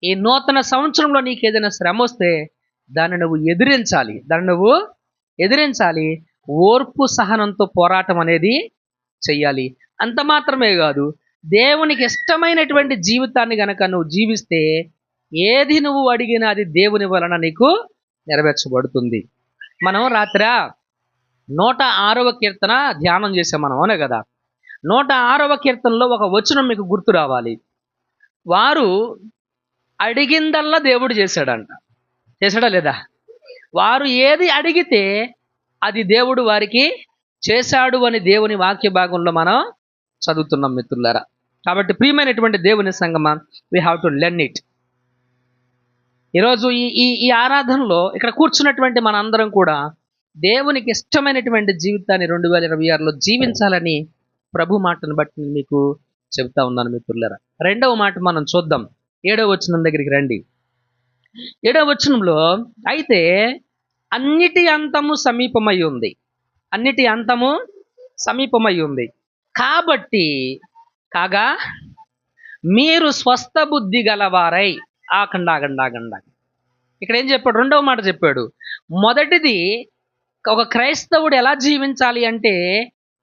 ఈ నూతన సంవత్సరంలో నీకు ఏదైనా శ్రమ వస్తే దాన్ని నువ్వు ఎదిరించాలి. ఓర్పు సహనంతో పోరాటం అనేది చెయ్యాలి. అంత మాత్రమే కాదు, దేవునికి ఇష్టమైనటువంటి జీవితాన్ని గనక నువ్వు జీవిస్తే ఏది నువ్వు అడిగినా అది దేవుని వలన నీకు నెరవేర్చబడుతుంది. మనం రాత్రి 106వ కీర్తన ధ్యానం చేసాం మనం, అవునే కదా. 106వ కీర్తనలో ఒక వచనం మీకు గుర్తు రావాలి. వారు అడిగిందల్లా దేవుడు చేశాడంట. చేశాడా లేదా? వారు ఏది అడిగితే అది దేవుడు వారికి చేశాడు అని దేవుని వాక్య భాగంలో మనం చదువుతున్నాం మిత్రులారా. కాబట్టి ప్రియమైనటువంటి దేవుని సంగమా, we have to learn it. ఈరోజు ఈ ఆరాధనలో ఇక్కడ కూర్చున్నటువంటి మనందరం కూడా దేవునికి ఇష్టమైనటువంటి జీవితాన్ని 2026లో జీవించాలని ప్రభు మాటను బట్టి నేను మీకు చెబుతా ఉన్నాను మిత్రులారా. రెండవ మాట మనం చూద్దాం. 7వ వచనం దగ్గరికి రండి. 7వ వచనంలో, అయితే అన్నిటి అంతము సమీపమై ఉంది, కాబట్టి కాగా మీరు స్వస్థ బుద్ధి గలవారై. ఆగండి. ఇక్కడ ఏం చెప్పాడు? రెండవ మాట చెప్పాడు. మొదటిది, ఒక క్రైస్తవుడు ఎలా జీవించాలి అంటే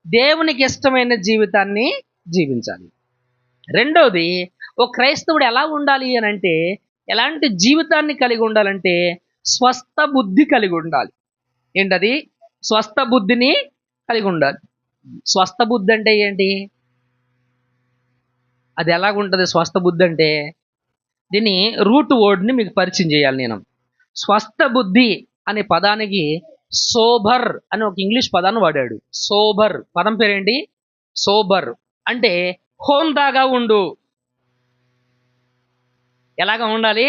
దేవునికి ఇష్టమైన జీవితాన్ని జీవించాలి. రెండవది, ఒక క్రైస్తవుడు ఎలా ఉండాలి అని అంటే, ఎలాంటి జీవితాన్ని కలిగి ఉండాలంటే స్వస్థ బుద్ధి కలిగి ఉండాలి. ఏంటది? స్వస్థ బుద్ధిని కలిగి ఉండాలి. స్వస్థ బుద్ధి అంటే ఏంటి? అది ఎలాగుంటుంది స్వస్థ బుద్ధి అంటే? దీన్ని రూట్ వర్డ్ని మీకు పరిచయం చేయాలి నేను. స్వస్థ బుద్ధి అనే పదానికి సోబర్ అని ఒక ఇంగ్లీష్ పదాన్ని వాడాడు. సోబర్ పదం పేరేంటి? సోబర్ అంటే హోందాగా ఉండు. ఎలాగా ఉండాలి?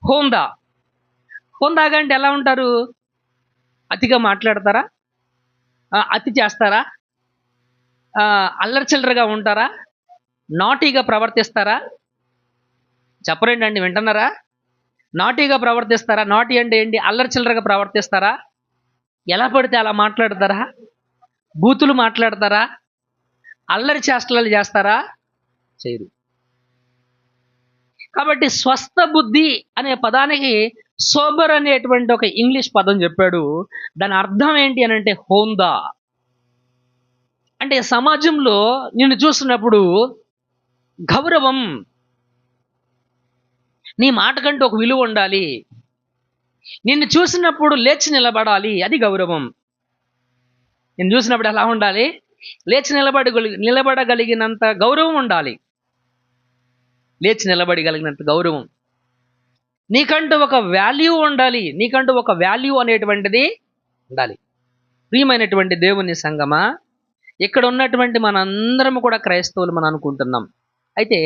హోందా. హోందాగా అంటే ఎలా ఉంటారు? అతిగా మాట్లాడతారా? అతి చేస్తారా? అల్లరి చిల్లరగా ఉంటారా? నాటీగా ప్రవర్తిస్తారా? చెప్పరేంటి అండి, వింటున్నారా? నాటీగా ప్రవర్తిస్తారా? నాటీ అంటే ఏంటి? అల్లరి చిల్లరగా ప్రవర్తిస్తారా? ఎలా పడితే అలా మాట్లాడతారా? బూతులు మాట్లాడతారా? అల్లరి చేష్టలు చేస్తారా? చేయరు. కాబట్టి స్వస్థ బుద్ధి అనే పదానికి సోబర్ అనేటువంటి ఒక ఇంగ్లీష్ పదం చెప్పాడు. దాని అర్థం ఏంటి అని అంటే హోందా. అంటే సమాజంలో నిన్ను చూసినప్పుడు గౌరవం, నీ మాట కంటూ ఒక విలువ ఉండాలి. నిన్ను చూసినప్పుడు లేచి నిలబడాలి, అది గౌరవం. నిన్ను చూసినప్పుడు ఎలా ఉండాలి? లేచి నిలబడగలిగినంత గౌరవం ఉండాలి. లేచి నిలబడగలిగినంత గౌరవం. నీకంటూ ఒక వాల్యూ ఉండాలి. నీకంటూ ఒక వాల్యూ అనేటువంటిది ఉండాలి. ప్రియమైనటువంటి దేవుని సంగమా, ఇక్కడ ఉన్నటువంటి మనందరం కూడా క్రైస్తవులు మనం అనుకుంటున్నాం. అయితే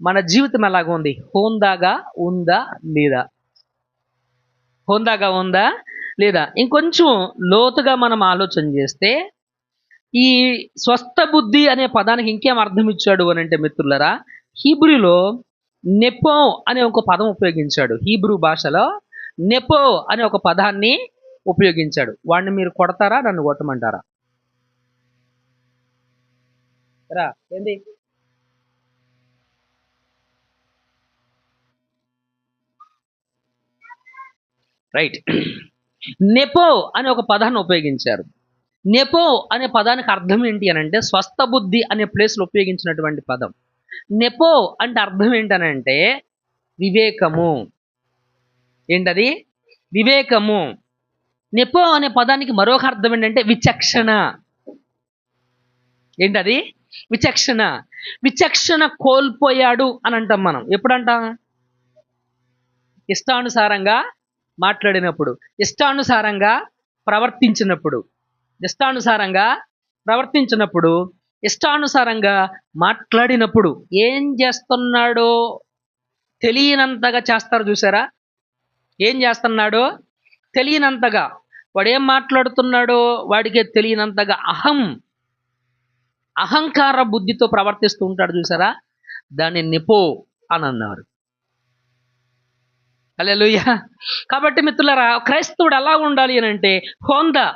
మన జీవితం ఎలాగ ఉంది? హోందాగా ఉందా లేదా? హోందాగా ఉందా లేదా? ఇంకొంచెం లోతుగా మనం ఆలోచన చేస్తే ఈ స్వస్థ బుద్ధి అనే పదానికి ఇంకేం అర్థం ఇచ్చాడు అని అంటే మిత్రులరా, హీబ్రూలో నెపో అనే ఒక పదం ఉపయోగించాడు. హీబ్రూ భాషలో నెపో అనే ఒక పదాన్ని ఉపయోగించాడు. వాడిని మీరు కొడతారా, నన్ను కొట్టమంటారా? రా ఏంది? రైట్. నెపో అనే ఒక పదాన్ని ఉపయోగించారు. నెపో అనే పదానికి అర్థం ఏంటి అని అంటే స్వస్థ బుద్ధి అనే ప్లేస్లో ఉపయోగించినటువంటి పదం. నెపో అంటే అర్థం ఏంటనంటే వివేకము. ఏంటది? వివేకము. నెపో అనే పదానికి మరొక అర్థం ఏంటంటే విచక్షణ. ఏంటది? విచక్షణ. విచక్షణ కోల్పోయాడు అని అంటాం మనం. ఎప్పుడంటాం? ఇష్టానుసారంగా మాట్లాడినప్పుడు, ఇష్టానుసారంగా ప్రవర్తించినప్పుడు, ఇష్టానుసారంగా మాట్లాడినప్పుడు ఏం చేస్తున్నాడో తెలియనంతగా చేస్తారు చూసారా? ఏం చేస్తున్నాడో తెలియనంతగా, వాడు ఏం మాట్లాడుతున్నాడో వాడికే తెలియనంతగా అహంకార బుద్ధితో ప్రవర్తిస్తూ ఉంటాడు చూసారా? దాన్ని నెపో అని అన్నారు. హల్లెలూయా. కాబట్టి మిత్రులారా, క్రైస్తవుడు ఎలా ఉండాలి అని అంటే హోందా.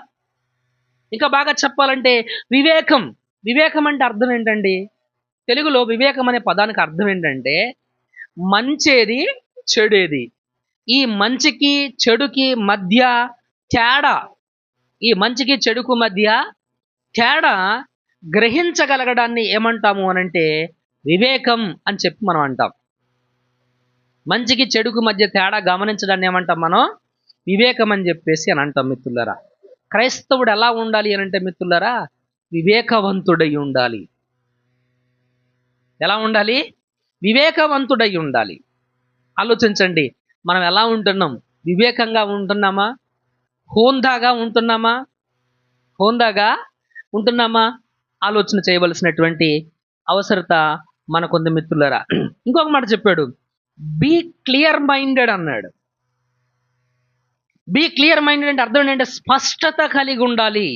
ఇంకా బాగా చెప్పాలంటే వివేకం. వివేకం అంటే అర్థం ఏంటండి? తెలుగులో వివేకం అనే పదానికి అర్థం ఏంటంటే మంచేది, చెడేది. ఈ మంచికి చెడుకి మధ్య తేడా, ఈ మంచికి చెడుకు మధ్య తేడా గ్రహించగలగడాన్ని ఏమంటాము అనంటే వివేకం అని చెప్పి మనం అంటాం. మంచికి చెడుకు మధ్య తేడా గమనించడాన్ని ఏమంటాం మనం? వివేకం అని చెప్పేసి అని అంటాం మిత్రులరా. క్రైస్తవుడు ఎలా ఉండాలి అని అంటే మిత్రులరా, వివేకవంతుడై ఉండాలి. ఎలా ఉండాలి? వివేకవంతుడై ఉండాలి. ఆలోచించండి, మనం ఎలా ఉంటున్నాం? వివేకంగా ఉంటున్నామా? హోందాగా ఉంటున్నామా? ఆలోచన చేయవలసినటువంటి అవసరత మనకుంది మిత్రులరా. ఇంకొక మాట చెప్పాడు, బీ క్లియర్ మైండెడ్ అన్నాడు. బీ క్లియర్ మైండెడ్ అంటే అర్థం ఏంటంటే స్పష్టత కలిగి ఉండాలి.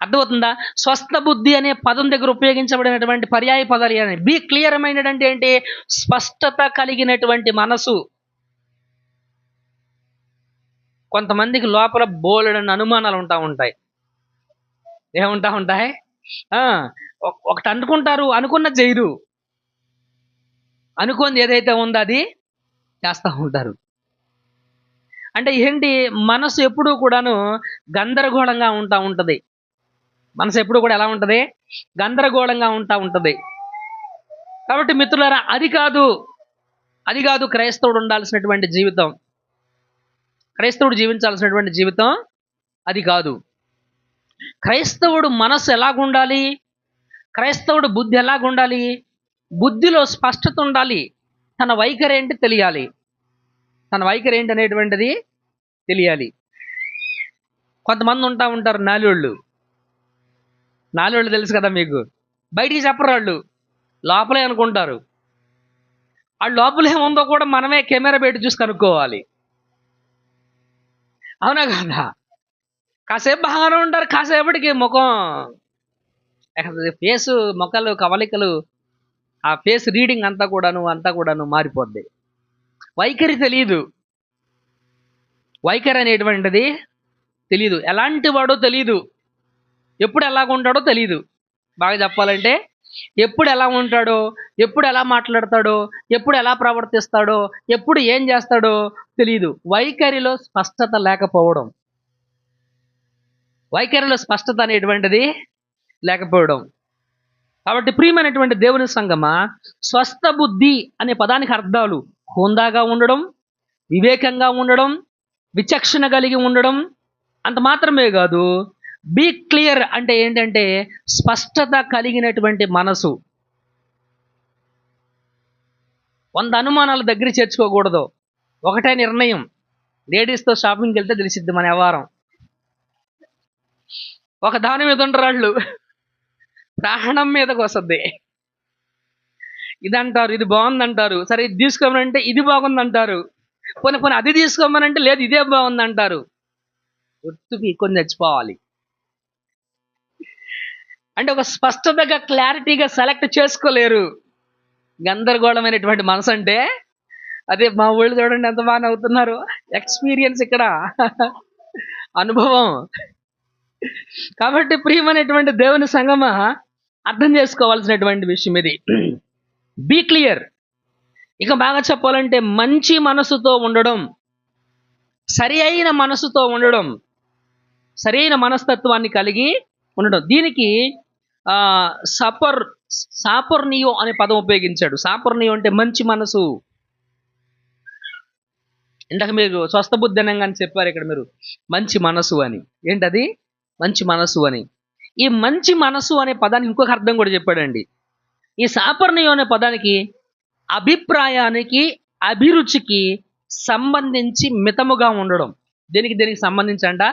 అర్థమవుతుందా? స్వస్థ బుద్ధి అనే పదం దగ్గర ఉపయోగించబడినటువంటి పర్యాయ పదాలు అని. బీ క్లియర్ మైండెడ్ అంటే ఏంటి? స్పష్టత కలిగినటువంటి మనసు. కొంతమందికి లోపల బోలెడన్ని అనుమానాలు ఉంటాయి. ఏముంటా ఉంటాయి? ఒకటి అనుకుంటారు, అనుకున్న చేయరు. అనుకుంది ఏదైతే ఉందో అది చేస్తూ ఉంటారు. అంటే ఏంటి? మనసు ఎప్పుడూ కూడాను గందరగోళంగా ఉంటుంది. మనసు ఎప్పుడు కూడా ఎలా ఉంటుంది? గందరగోళంగా ఉంటుంది. కాబట్టి మిత్రులారా, అది కాదు క్రైస్తవుడు ఉండాల్సినటువంటి జీవితం. క్రైస్తవుడు జీవించాల్సినటువంటి జీవితం అది కాదు. క్రైస్తవుడు మనసు ఎలాగుండాలి? క్రైస్తవుడు బుద్ధి ఎలాగ ఉండాలి? బుద్ధిలో స్పష్టత ఉండాలి. తన వైఖరి ఏంటి తెలియాలి. తన వైఖరి ఏంటి అనేటువంటిది తెలియాలి. కొంతమంది ఉంటారు నాలోళ్ళు తెలుసు కదా మీకు. బయటికి చెప్పరు, వాళ్ళు లోపలే అనుకుంటారు. వాళ్ళు లోపల ఏముందో కూడా మనమే కెమెరా పెట్టి చూసి కనుక్కోవాలి. అవునా కదా? కాసేపు బాగానే ఉంటారు, కాసేపటికి ముఖం, ఫేసు, మొక్కలు, కవలికలు, ఆ ఫేస్ రీడింగ్ అంతా కూడాను మారిపోద్ది. వైఖరి తెలియదు. వైఖరి అనేటువంటిది తెలియదు. ఎలాంటి వాడో తెలియదు. ఎప్పుడు ఎలాగ ఉంటాడో తెలియదు. బాగా చెప్పాలంటే ఎప్పుడు ఎలా ఉంటాడో, ఎప్పుడు ఎలా మాట్లాడతాడో, ఎప్పుడు ఎలా ప్రవర్తిస్తాడో, ఎప్పుడు ఏం చేస్తాడో తెలియదు. వైఖరిలో స్పష్టత లేకపోవడం. వైఖరిలో స్పష్టత అనేటువంటిది లేకపోవడం. కాబట్టి ప్రియమైనటువంటి దేవుని సంగమా, స్వస్థ బుద్ధి అనే పదానికి అర్థాలు హుందాగా ఉండడం, వివేకంగా ఉండడం, విచక్షణ కలిగి ఉండడం. అంత మాత్రమే కాదు, బీ క్లియర్ అంటే ఏంటంటే స్పష్టత కలిగినటువంటి మనసు. 100 అనుమానాల దగ్గర చేర్చుకోకూడదు. ఒకటే నిర్ణయం. లేడీస్తో షాపింగ్కి వెళ్తే తెలిసిద్ది మన వ్యవహారం. ఒక దాని మీద ఉండరాళ్ళు, ప్రాణం మీదకి వస్తుంది. ఇదంటారు, ఇది బాగుందంటారు. సరే ఇది తీసుకోమనంటే ఇది బాగుందంటారు. పోనీ అది తీసుకోమనంటే లేదు ఇదే బాగుందంటారు. గుర్తుకి కొన్ని తెచ్చిపోవాలి. అంటే ఒక స్పష్టతగా క్లారిటీగా సెలెక్ట్ చేసుకోలేరు. గందరగోళమైనటువంటి మనసు అంటే అదే. మా ఊళ్ళు చూడండి ఎంత బాగా అవుతున్నారు. ఎక్స్పీరియన్స్ ఇక్కడ, అనుభవం. కాబట్టి ప్రియమైనటువంటి దేవుని సంగమా, అర్థం చేసుకోవాల్సినటువంటి విషయం ఇది. Be clear. ఇక బాగా చెప్పాలంటే మంచి మనసుతో ఉండడం, సరి అయిన మనసుతో ఉండడం, సరైన మనస్తత్వాన్ని కలిగి ఉండడం. దీనికి సాపర్నియో అనే పదం ఉపయోగించాడు. సాపర్నియో అంటే మంచి మనసు. ఇందాక మీరు స్వస్థ బుద్ధి అనగానే చెప్పారు ఇక్కడ మీరు మంచి మనసు అని. ఏంటది? మంచి మనసు అని. ఈ మంచి మనసు అనే పదానికి ఇంకొక అర్థం కూడా చెప్పాడండి. ఈ సాపర్నియో అనే పదానికి అభిప్రాయానికి, అభిరుచికి సంబంధించి మితముగా ఉండడం. దేనికి సంబంధించి అంట?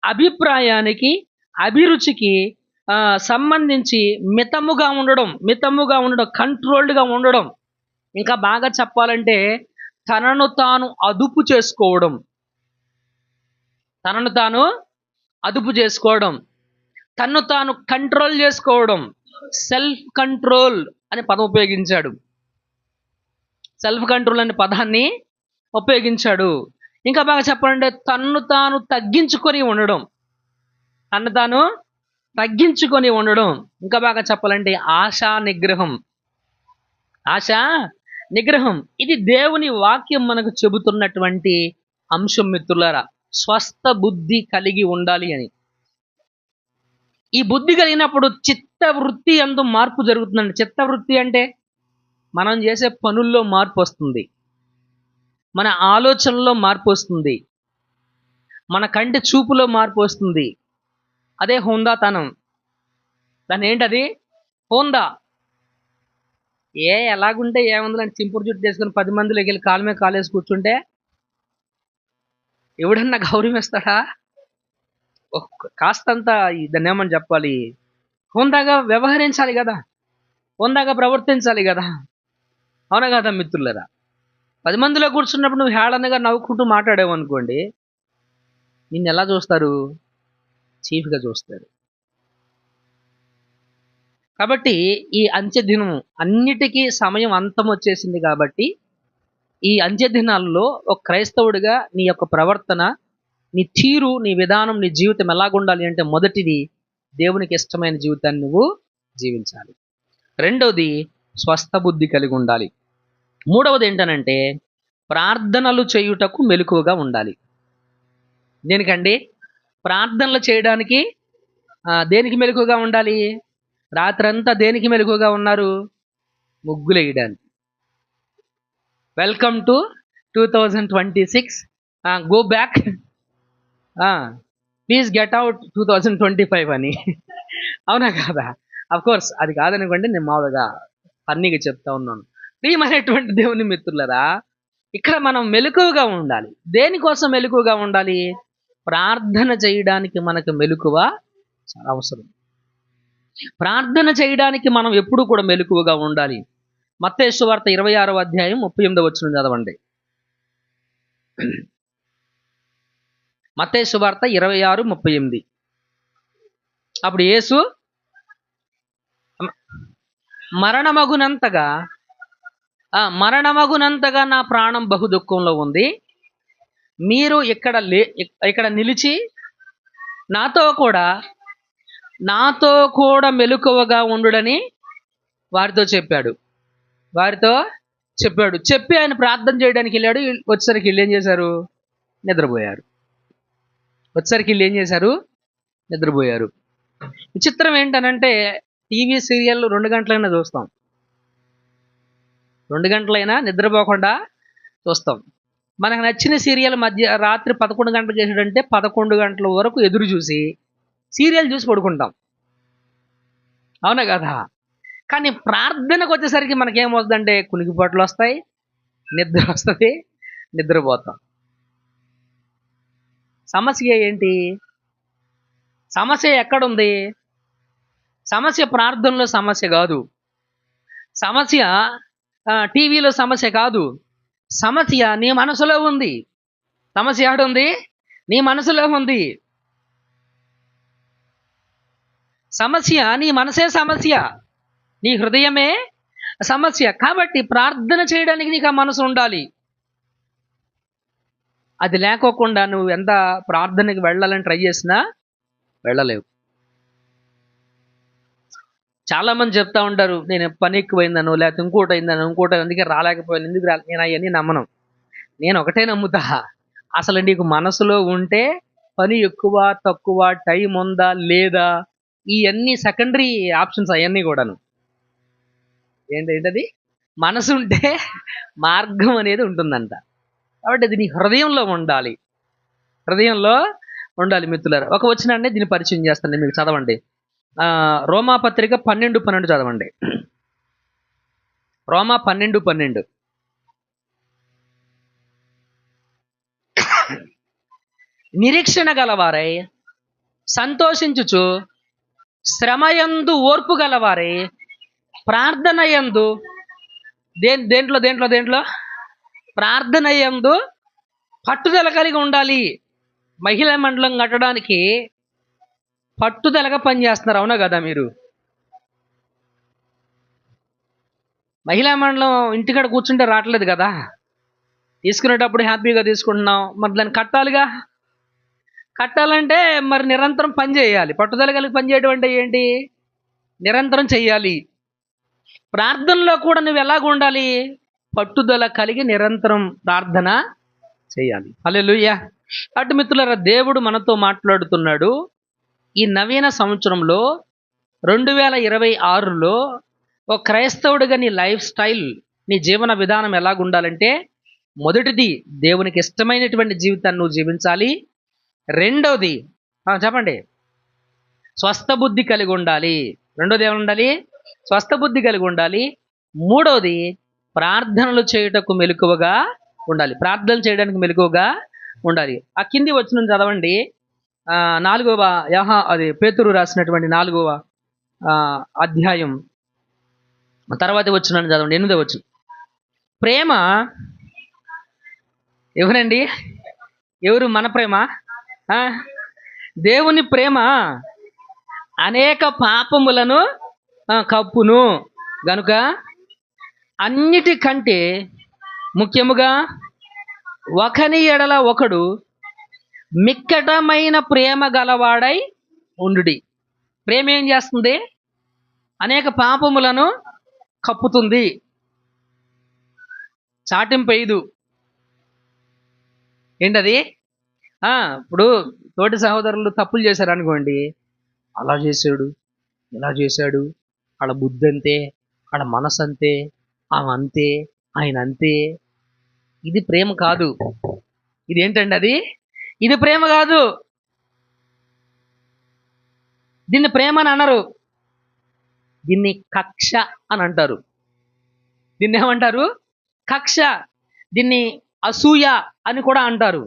అభిప్రాయానికి, అభిరుచికి సంబంధించి మితముగా ఉండడం, కంట్రోల్డ్గా ఉండడం. ఇంకా బాగా చెప్పాలంటే తనను తాను అదుపు చేసుకోవడం, తనను తాను కంట్రోల్ చేసుకోవడం. సెల్ఫ్ కంట్రోల్ అనే పదం ఉపయోగించాడు. సెల్ఫ్ కంట్రోల్ అనే పదాన్ని ఉపయోగించాడు. ఇంకా బాగా చెప్పాలంటే తన్ను తాను తగ్గించుకొని ఉండడం. ఇంకా బాగా చెప్పాలంటే ఆశా నిగ్రహం. ఇది దేవుని వాక్యం మనకు చెబుతున్నటువంటి అంశం మిత్రులారా. స్వస్థ బుద్ధి కలిగి ఉండాలి అని. ఈ బుద్ధి కలిగినప్పుడు చిత్తవృత్తి యందు మార్పు జరుగుతుందండి. చిత్తవృత్తి అంటే మనం చేసే పనుల్లో మార్పు వస్తుంది, మన ఆలోచనలో మార్పు వస్తుంది, మన కంటి చూపులో మార్పు వస్తుంది. అదే హోందాతనం. దాన్ని ఏంటది? హోందా. ఎలాగుంటే ఏముందని చింపురు జుట్టు చేసుకుని 10 మందిలోకి వెళ్ళి కాలు మీద కాలేసి కూర్చుంటే ఎవడన్నా గౌరవం ఇస్తాడా? కాస్తంత దాన్ని ఏమని చెప్పాలి, హోందాగా వ్యవహరించాలి కదా, హోందాగా ప్రవర్తించాలి కదా. అవునా కదా మిత్రులరా? 10 మందిలో కూర్చున్నప్పుడు నువ్వు హేళనగా నవ్వుకుంటూ మాట్లాడావు అనుకోండి, నిన్ను ఎలా చూస్తారు? చీఫ్గా చూస్తారు. కాబట్టి ఈ అంత్యదినం అన్నిటికీ సమయం అంతం వచ్చేసింది. కాబట్టి ఈ అంత్యదినాల్లో ఒక క్రైస్తవుడిగా నీ యొక్క ప్రవర్తన, నీ తీరు, నీ విధానం, నీ జీవితం ఎలాగుండాలి అంటే మొదటిది దేవునికి ఇష్టమైన జీవితాన్ని నువ్వు జీవించాలి. రెండవది స్వస్థ బుద్ధి కలిగి ఉండాలి. మూడవది ఏంటనంటే ప్రార్థనలు చేయుటకు మెలకువగా ఉండాలి. దేనికండి? ప్రార్థనలు చేయడానికి. దేనికి మెలకువగా ఉండాలి? రాత్రంతా దేనికి మెలకువగా ఉన్నారు? ముగ్గులు వేయడానికి. Welcome to 2026, go back, please get out 2025 అని. అవునా కదా? కోర్స్ అది కాదనుకోండి, నేను మామూలుగా ఫన్నీగా చెప్తా ఉన్నాను. ప్రియమైనటువంటి దేవుని మిత్రులరా, ఇక్కడ మనం మెలకువగా ఉండాలి. దేనికోసం మెలకువగా ఉండాలి? ప్రార్థన చేయడానికి మనకు మెలకువ చాలా అవసరం. ప్రార్థన చేయడానికి మనం ఎప్పుడు కూడా మెలకువగా ఉండాలి. మత్తయి సువార్త 26వ అధ్యాయం 38వ వచనం చదవండి. మత్తయి సువార్త 26:38. అప్పుడు యేసు మరణమగునంతగా నా ప్రాణం బహు దుఃఖంలో ఉంది. మీరు ఇక్కడ నిలిచి నాతో కూడా మెలకువగా ఉండుడని వారితో చెప్పాడు. చెప్పి ఆయన ప్రార్థన చేయడానికి వెళ్ళాడు. వచ్చేసరికి వీళ్ళు ఏం చేశారు? నిద్రపోయారు. విచిత్రం ఏంటనంటే, టీవీ సీరియల్ 2 గంటలైనా చూస్తాం, 2 గంటలైనా నిద్రపోకుండా చూస్తాం. మనకు నచ్చిన సీరియల్ రాత్రి 11 గంటలకు చేసాడంటే 11 గంటల వరకు ఎదురు చూసి సీరియల్ చూసి పడుకుంటాం. అవునా కదా? కానీ ప్రార్థనకు వచ్చేసరికి మనకేమవుతుందంటే కునికిపాట్లు వస్తాయి, నిద్ర వస్తుంది, నిద్రపోతాం. సమస్య ఏంటి? సమస్య ఎక్కడుంది? సమస్య ప్రార్థనలో సమస్య కాదు, సమస్య టీవీలో సమస్య కాదు, సమస్య నీ మనసులో ఉంది. సమస్య ఏడుంది? నీ మనసులో ఉంది. సమస్య నీ మనసే సమస్య, నీ హృదయమే సమస్య. కాబట్టి ప్రార్థన చేయడానికి నీకు ఆ మనసు ఉండాలి. అది లేకోకుండా నువ్వు ఎంత ప్రార్థనకి వెళ్ళాలని ట్రై చేసినా వెళ్ళలేవు. చాలామంది చెప్తా ఉంటారు, నేను పని ఎక్కువైందను, లేకపోతే ఇంకోటి అయిందను, అందుకే రాలేకపోయాను. ఎందుకు నేను అవన్నీ నమ్మను. నేను ఒకటే నమ్ముతా, అసలు నీకు మనసులో ఉంటే పని ఎక్కువ తక్కువ, టైం ఉందా లేదా, ఇవన్నీ సెకండరీ ఆప్షన్స్. అవన్నీ కూడాను ఏంటది, మనసు ఉంటే మార్గం అనేది ఉంటుందంట. కాబట్టి అది నీ హృదయంలో ఉండాలి, మిత్రులారా. ఒక వచనాన్ని దీన్ని పరిచయం చేస్తాను, మీకు చదవండి. రోమాపత్రిక 12:12 చదవండి. రోమా 12:12. నిరీక్షణ గలవారై సంతోషించుచు శ్రమయందు ఓర్పు గలవారై ప్రార్థన యందు దేంట్లో ప్రార్థన యందు పట్టుదల కలిగి ఉండాలి. మహిళా మండలం కట్టడానికి పట్టుదలగా పనిచేస్తున్నారు. అవునా కదా? మీరు మహిళా మండలం ఇంటికాడ కూర్చుంటే రావట్లేదు కదా, తీసుకునేటప్పుడు హ్యాపీగా తీసుకుంటున్నాం. మరి దాన్ని కట్టాలంటే మరి నిరంతరం పని చేయాలి. పట్టుదల కలిగి పని చేయడం అంటే ఏంటి? నిరంతరం చెయ్యాలి. ప్రార్థనలో కూడా నువ్వు ఎలాగ ఉండాలి? పట్టుదల కలిగి నిరంతరం ప్రార్థన చేయాలి. హల్లెలూయా. అటు మిత్రులారా, దేవుడు మనతో మాట్లాడుతున్నాడు. ఈ నవీన సంవత్సరంలో 2026లో ఒక క్రైస్తవుడిగా నీ లైఫ్ స్టైల్, నీ జీవన విధానం ఎలాగుండాలంటే, మొదటిది దేవునికి ఇష్టమైనటువంటి జీవితాన్ని నువ్వు జీవించాలి. రెండోది చెప్పండి, స్వస్థ బుద్ధి కలిగి ఉండాలి. రెండోది ఏమి ఉండాలి? స్వస్థ బుద్ధి కలిగి ఉండాలి. మూడోది ప్రార్థనలు చేయుటకు మెలకువగా ఉండాలి. ప్రార్థనలు చేయడానికి మెలకువగా ఉండాలి. ఆ కింది వచనం చదవండి. 4వ పేతురు రాసినటువంటి 4వ అధ్యాయం తర్వాత వచనాన్ని చదవండి. 8వ వచనం. ప్రేమ ఎవరండి? ఎవరు? మన ప్రేమ, దేవుని ప్రేమ అనేక పాపములను కప్పును గనుక అన్నిటికంటే ముఖ్యముగా ఒకని ఎడల ఒకడు మిక్కటమైన ప్రేమ గలవాడై ఉండుడి. ప్రేమ ఏం చేస్తుంది? అనేక పాపములను కప్పుతుంది, చాటింపేయదు. ఏంటది? ఇప్పుడు తోటి సహోదరులు తప్పులు చేశారు అనుకోండి, అలా చేశాడు, ఇలా చేశాడు, వాళ్ళ బుద్ధి అంతే, వాళ్ళ మనసు అంతే, ఆమె అంతే, ఆయన అంతే. ఇది ప్రేమ కాదు. ఇది ఏంటండి? ఇది ప్రేమ కాదు. దీన్ని ప్రేమ అని అనరు. దీన్ని కక్ష అని అంటారు. దీన్ని ఏమంటారు? కక్ష. దీన్ని అసూయ అని కూడా అంటారు.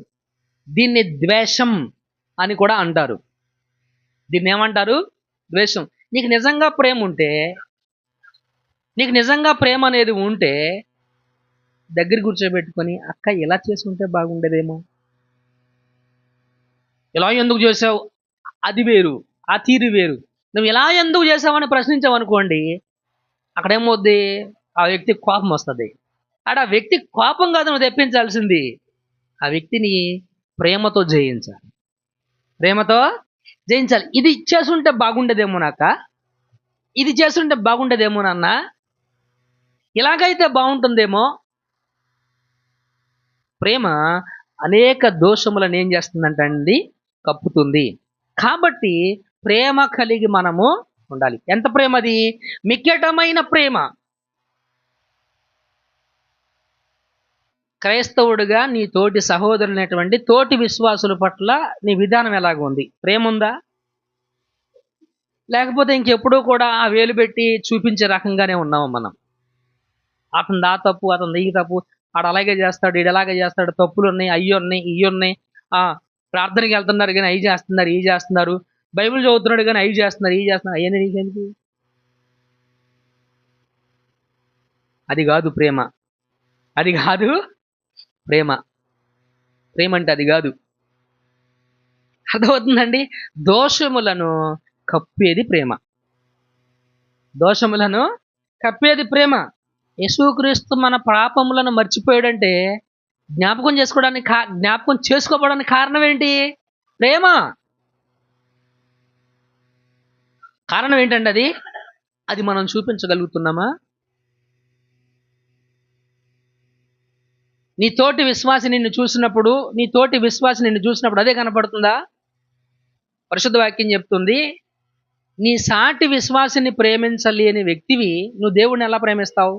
దీన్ని ద్వేషం అని కూడా అంటారు. దీన్ని ఏమంటారు? ద్వేషం. నీకు నిజంగా ప్రేమ ఉంటే, నీకు నిజంగా ప్రేమ అనేది ఉంటే దగ్గర కూర్చోబెట్టుకొని, అక్క ఇలా చేసుకుంటే బాగుండేదేమో, ఇలా ఎందుకు చేసావు, అది వేరు, ఆ తీరు వేరు, నువ్వు ఇలా ఎందుకు చేసావని ప్రశ్నించావు అనుకోండి, అక్కడేమవుద్ది? ఆ వ్యక్తికి కోపం వస్తుంది. ఆ వ్యక్తి కోపం కాదు నువ్వు తెప్పించాల్సింది, ఆ వ్యక్తిని ప్రేమతో జయించాలి. ప్రేమతో జయించాలి. ఇది చేసుంటే బాగుండేదేమో నాక, ఇది చేస్తుంటే బాగుండేదేమో నాన్న, ఇలాగైతే బాగుంటుందేమో. ప్రేమ అనేక దోషములను ఏం చేస్తుందంటండి? కప్పుతుంది. కాబట్టి ప్రేమ కలిగి మనము ఉండాలి. ఎంత ప్రేమ అది? మిక్కటమైన ప్రేమ. క్రైస్తవుడిగా నీ తోటి సహోదరులైనటువంటి తోటి విశ్వాసుల పట్ల నీ విధానం ఎలాగ ఉంది? ప్రేమ ఉందా? లేకపోతే ఇంకెప్పుడూ కూడా ఆ వేలు పెట్టి చూపించే రకంగానే ఉన్నాము మనం. అతను ఆ తప్పు, అతను ఈ తప్పు, ఆడు అలాగే చేస్తాడు, ఈడు అలాగే చేస్తాడు, తప్పులు ఉన్నాయి, అయ్యి ఉన్నాయి, ఇవి ఉన్నాయి, ప్రార్థనకి వెళ్తున్నారు కానీ అవి చేస్తున్నారు, ఇవి చేస్తున్నారు, బైబిల్ చదువుతున్నాడు కానీ అవి చేస్తున్నారు, ఇవి చేస్తున్నారు. అయ్యని నీకెందుకు? అది కాదు ప్రేమ. అది కాదు ప్రేమ. ప్రేమ అంటే అది కాదు. అర్థమవుతుందండి? దోషములను కప్పేది ప్రేమ. దోషములను కప్పేది ప్రేమ. యేసుక్రీస్తు మన పాపములను మర్చిపోయాడంటే జ్ఞాపకం చేసుకోవడానికి కారణం ఏంటి? ప్రేమ. కారణం ఏంటండి అది? అది మనం చూపించగలుగుతున్నామా? నీ తోటి విశ్వాసి నిన్ను చూసినప్పుడు అదే కనపడుతుందా? పరిశుద్ధ వాక్యం చెప్తుంది, నీ సాటి విశ్వాసిని ప్రేమించలేని వ్యక్తివి నువ్వు దేవుడిని ఎలా ప్రేమిస్తావు?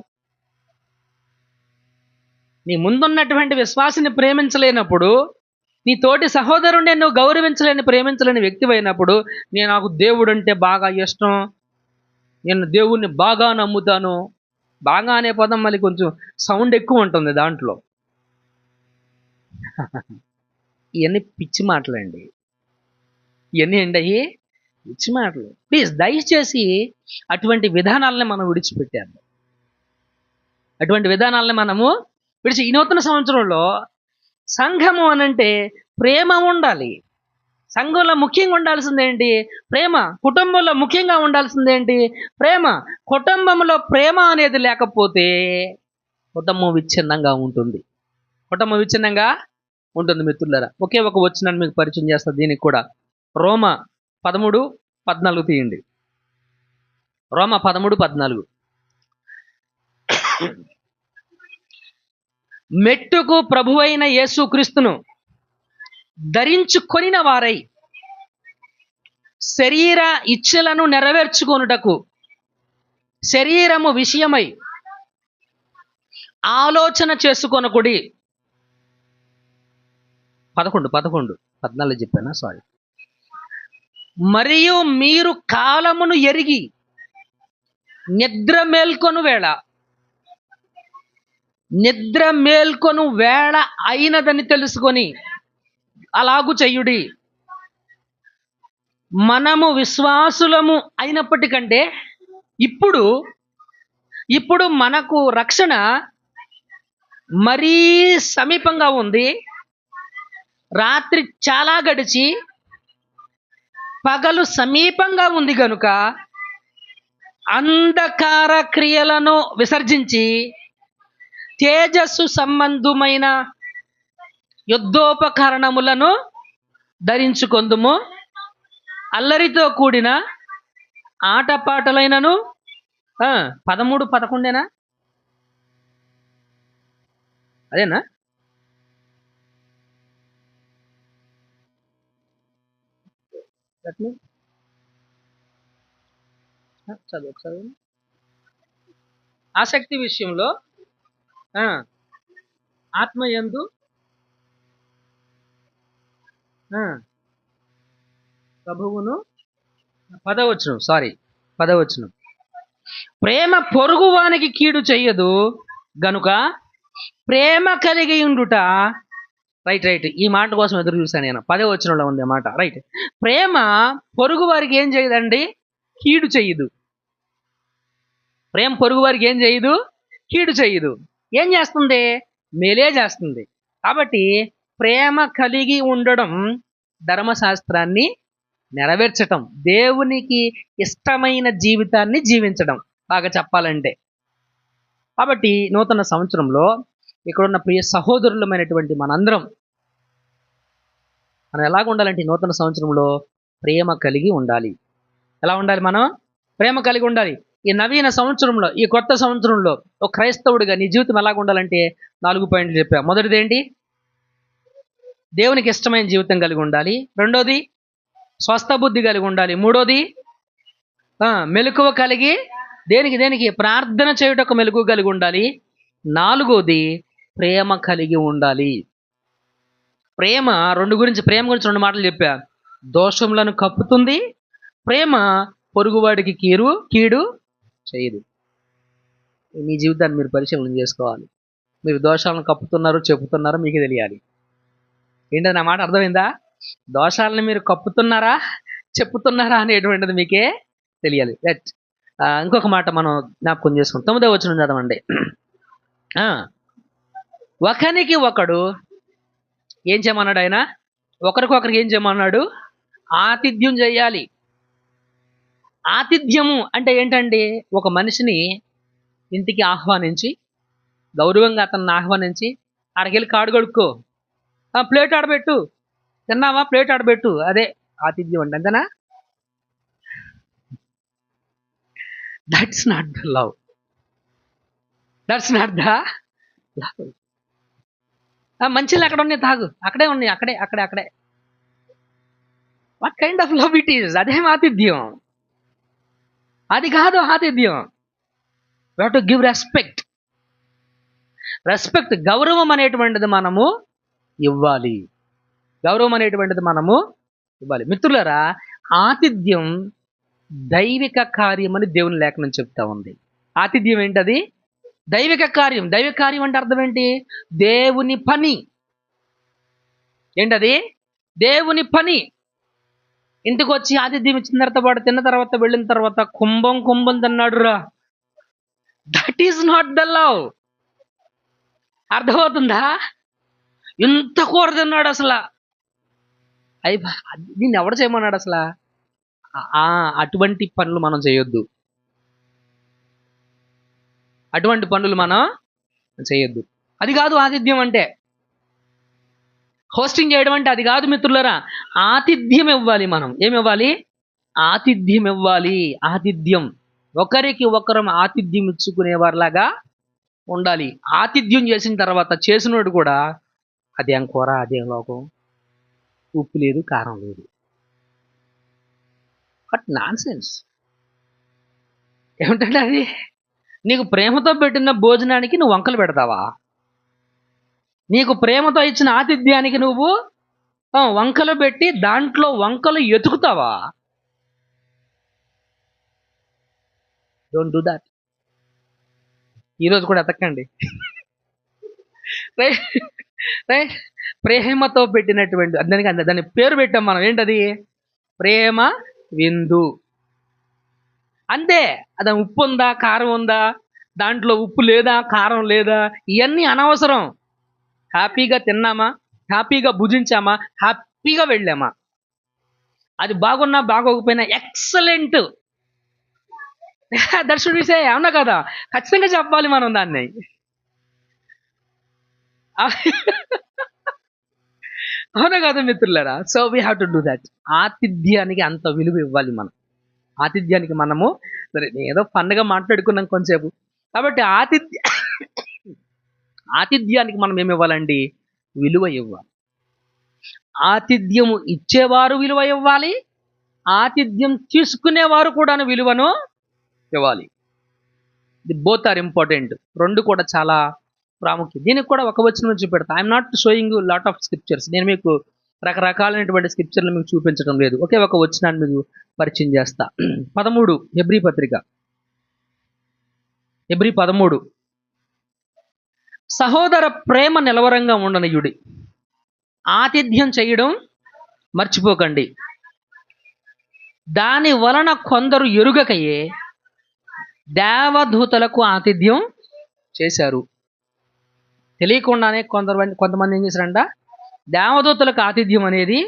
నీ ముందున్నటువంటి విశ్వాసిని ప్రేమించలేనప్పుడు, నీ తోటి సహోదరుణ్ణి నువ్వు ప్రేమించలేని వ్యక్తివి అయినప్పుడు, నాకు దేవుడు అంటే బాగా ఇష్టం, నేను దేవుణ్ణి బాగా నమ్ముతాను. బాగా అనే పదం మళ్ళీ కొంచెం సౌండ్ ఎక్కువ ఉంటుంది దాంట్లో. ఇవన్నీ పిచ్చి మాటలండి. ఇవన్నీ ఏంటయ్యి? పిచ్చి మాటలు. ప్లీజ్ దయచేసి అటువంటి విధానాలని మనం విడిచిపెట్టాము. అటువంటి విధానాలని మనము ఈ నూతన సంవత్సరంలో సంఘము అనంటే ప్రేమ ఉండాలి. సంఘంలో ముఖ్యంగా ఉండాల్సింది ఏంటి? ప్రేమ. కుటుంబంలో ముఖ్యంగా ఉండాల్సింది ఏంటి? ప్రేమ. కుటుంబంలో ప్రేమ అనేది లేకపోతే కుటుంబం విచ్ఛిన్నంగా ఉంటుంది. మిత్రులారా, ఒకే ఒక వచనాన్ని మీకు పరిచయం చేస్తా. దీనికి కూడా రోమా 13:14 తీయండి. రోమా 13:14. మెట్టుకు ప్రభువైన యేసుక్రీస్తును ధరించుకొనిన వారై శరీర ఇచ్ఛలను నెరవేర్చుకొనుటకు శరీరము విషయమై ఆలోచన చేసుకొనకుడి. 14 చెప్పానా? సారీ. మరియు మీరు కాలమును ఎరిగి నిద్ర మేల్కొను వేళ అయినదని తెలుసుకొని అలాగు చెయ్యుడి. మనము విశ్వాసులము అయినప్పటికంటే ఇప్పుడు మనకు రక్షణ మరీ సమీపంగా ఉంది. రాత్రి చాలా గడిచి పగలు సమీపంగా ఉంది కనుక అంధకార క్రియలను విసర్జించి తేజస్సు సంబంధమైన యుద్ధోపకరణములను ధరించుకొందుము. అల్లరితో కూడిన ఆటపాటలైనను 13:11 అదేనా? చదువు ఒకసారి. ఆసక్తి విషయంలో ఆత్మయందు ప్రభువును 10వ వచనం. ప్రేమ పొరుగువానికి కీడు చెయ్యదు గనుక ప్రేమ కలిగి ఉండుట. రైట్ ఈ మాట కోసం ఎదురు చూశాను నేను. 10వ వచనంలో ఉంది ఆ మాట. రైట్. ప్రేమ పొరుగు వారికి ఏం చేయదండి? కీడు చెయ్యదు. ప్రేమ పొరుగు వారికి ఏం చేయదు? కీడు చెయ్యదు. ఏం చేస్తుంది? మేలే చేస్తుంది. కాబట్టి ప్రేమ కలిగి ఉండడం ధర్మశాస్త్రాన్ని నెరవేర్చటం, దేవునికి ఇష్టమైన జీవితాన్ని జీవించడం, బాగా చెప్పాలంటే. కాబట్టి నూతన సంవత్సరంలో ఇక్కడున్న ప్రియ సహోదరులమైనటువంటి మనందరం మనం ఎలాగ ఉండాలంటే నూతన సంవత్సరంలో ప్రేమ కలిగి ఉండాలి. ఎలా ఉండాలి? మనం ప్రేమ కలిగి ఉండాలి. ఈ నవీన సంవత్సరంలో, ఈ కొత్త సంవత్సరంలో ఒక క్రైస్తవుడిగా నీ జీవితం ఎలాగ ఉండాలంటే 4 పాయింట్లు చెప్పా. మొదటిది ఏంటి? దేవునికి ఇష్టమైన జీవితం కలిగి ఉండాలి. రెండోది స్వస్థ బుద్ధి కలిగి ఉండాలి. మూడోది మెలకువ కలిగి దేనికి ప్రార్థన చేయుటకు మెలకువ కలిగి ఉండాలి. నాలుగోది ప్రేమ కలిగి ఉండాలి. ప్రేమ ప్రేమ గురించి 2 మాటలు చెప్పా. దోషములను కప్పుతుంది. ప్రేమ పొరుగువాడికి కీడు చేయదు. మీ జీవితాన్ని మీరు పరిశీలన చేసుకోవాలి. మీరు దోషాలను కప్పుతున్నారు, చెబుతున్నారో మీకే తెలియాలి. ఏంటది నా మాట అర్థమైందా? దోషాలను మీరు కప్పుతున్నారా, చెప్పుతున్నారా అనేటువంటిది మీకే తెలియాలి. ఇంకొక మాట మనం జ్ఞాపకం చేసుకుంటాం. 9వ వచనం చదవండి. ఒకనికి ఒకడు ఏం చేయమన్నాడు ఆయన? ఒకరికొకరికి ఏం చేయమన్నాడు? ఆతిథ్యం చేయాలి. ఆతిథ్యము అంటే ఏంటండి? ఒక మనిషిని ఇంటికి ఆహ్వానించి, గౌరవంగా అతన్ని ఆహ్వానించి, ఆడకెళ్ళి కాడు కడుక్కో, ప్లేట్ ఆడబెట్టు, తిన్నావా ప్లేట్ ఆడబెట్టు, అదే ఆతిథ్యం అంటే. అంతేనా? That's not the love. That's not the love. మంచిలు అక్కడ ఉన్నాయి, తాగు, అక్కడే ఉన్నాయి, అక్కడే. What kind of love it is? అదేం ఆతిథ్యం? అది కాదు ఆతిథ్యం. You have to give respect. గౌరవం అనేటువంటిది మనము ఇవ్వాలి. మిత్రులారా, ఆతిథ్యం దైవిక కార్యం అని దేవుని లేఖనం చెప్తా ఉంది. ఆతిథ్యం ఏంటది? దైవిక కార్యం. దైవిక కార్యం అంటే అర్థం ఏంటి? దేవుని పని. ఏంటది? దేవుని పని. ఇంటికి వచ్చి ఆతిథ్యం ఇచ్చిన తర్వాత, వాడు తిన్న తర్వాత, వెళ్ళిన తర్వాత కుంభం తిన్నాడు రా. That is not the love. అర్థమవుతుందా? ఇంత కూర తిన్నాడు అసలు. దీన్ని ఎవడు చేయమన్నాడు అసలు? అటువంటి పనులు మనం చేయొద్దు. అది కాదు ఆతిథ్యం అంటే. హోస్టింగ్ చేయడం అంటే అది కాదు మిత్రులరా. ఆతిథ్యం ఇవ్వాలి. మనం ఏమివ్వాలి? ఆతిథ్యం ఇవ్వాలి. ఆతిథ్యం, ఒకరికి ఒకరం ఆతిథ్యం ఇచ్చుకునేవారిలాగా ఉండాలి. ఆతిథ్యం చేసిన తర్వాత చేసినోడు కూడా అదేం కూర, అదేం లోకం, ఉప్పు లేదు, కారం లేదు. But non sense. ఏమిటంటే అది నీకు ప్రేమతో పెట్టిన భోజనానికి నువ్వు వంకలు పెడతావా? నీకు ప్రేమతో ఇచ్చిన ఆతిథ్యానికి నువ్వు వంకలు పెట్టి దాంట్లో వంకలు ఎతుకుతావా? Don't do that. ఈరోజు కూడా ఎతకండి. ప్రేమతో పెట్టినటువంటి దాని పేరు పెట్టాం మనం. ఏంటది? ప్రేమ విందు. అంతే. అది ఉప్పు ఉందా, కారం ఉందా, దాంట్లో ఉప్పు లేదా, కారం లేదా, ఇవన్నీ అనవసరం. హ్యాపీగా తిన్నామా, హ్యాపీగా భుజించామా, హ్యాపీగా వెళ్ళామా. అది బాగున్నా బాగోకపోయినా ఎక్సలెంట్. దర్శనం చూసే అవునా కదా? ఖచ్చితంగా చెప్పాలి మనం దాన్ని. అవునా కదా మిత్రులారా? So we have to do that. ఆతిథ్యానికి అంత విలువ ఇవ్వాలి మనం. ఆతిథ్యానికి మనము సరే ఏదో పండుగ మాట్లాడుకున్నాం కొంచెంసేపు. కాబట్టి ఆతిథ్యానికి మనం ఏమి ఇవ్వాలండి? విలువ ఇవ్వాలి. ఆతిథ్యము ఇచ్చేవారు విలువ ఇవ్వాలి, ఆతిథ్యం తీసుకునేవారు కూడా విలువను ఇవ్వాలి. The both are important. రెండు కూడా చాలా ప్రాముఖ్యం. దీనికి కూడా ఒక వచనం చూపెడతా. I'm not showing you lot of scriptures. నేను మీకు రకరకాలైనటువంటి స్క్రిప్చర్లు మీకు చూపించడం లేదు. ఒకే ఒక వచనాన్ని మీకు పరిచయం చేస్తా. 13 హెబ్రీ పత్రిక హెబ్రీ 13. సహోదర ప్రేమ నిలవరంగా ఉండనియుడి, ఆతిథ్యం చేయడం మర్చిపోకండి, దాని వలన కొందరు ఎరుగకయే దేవదూతలకు ఆతిథ్యం చేశారు. తెలియకుండానే కొంతమంది ఏం చేశారంట, దేవదూతలకు ఆతిథ్యం అనేది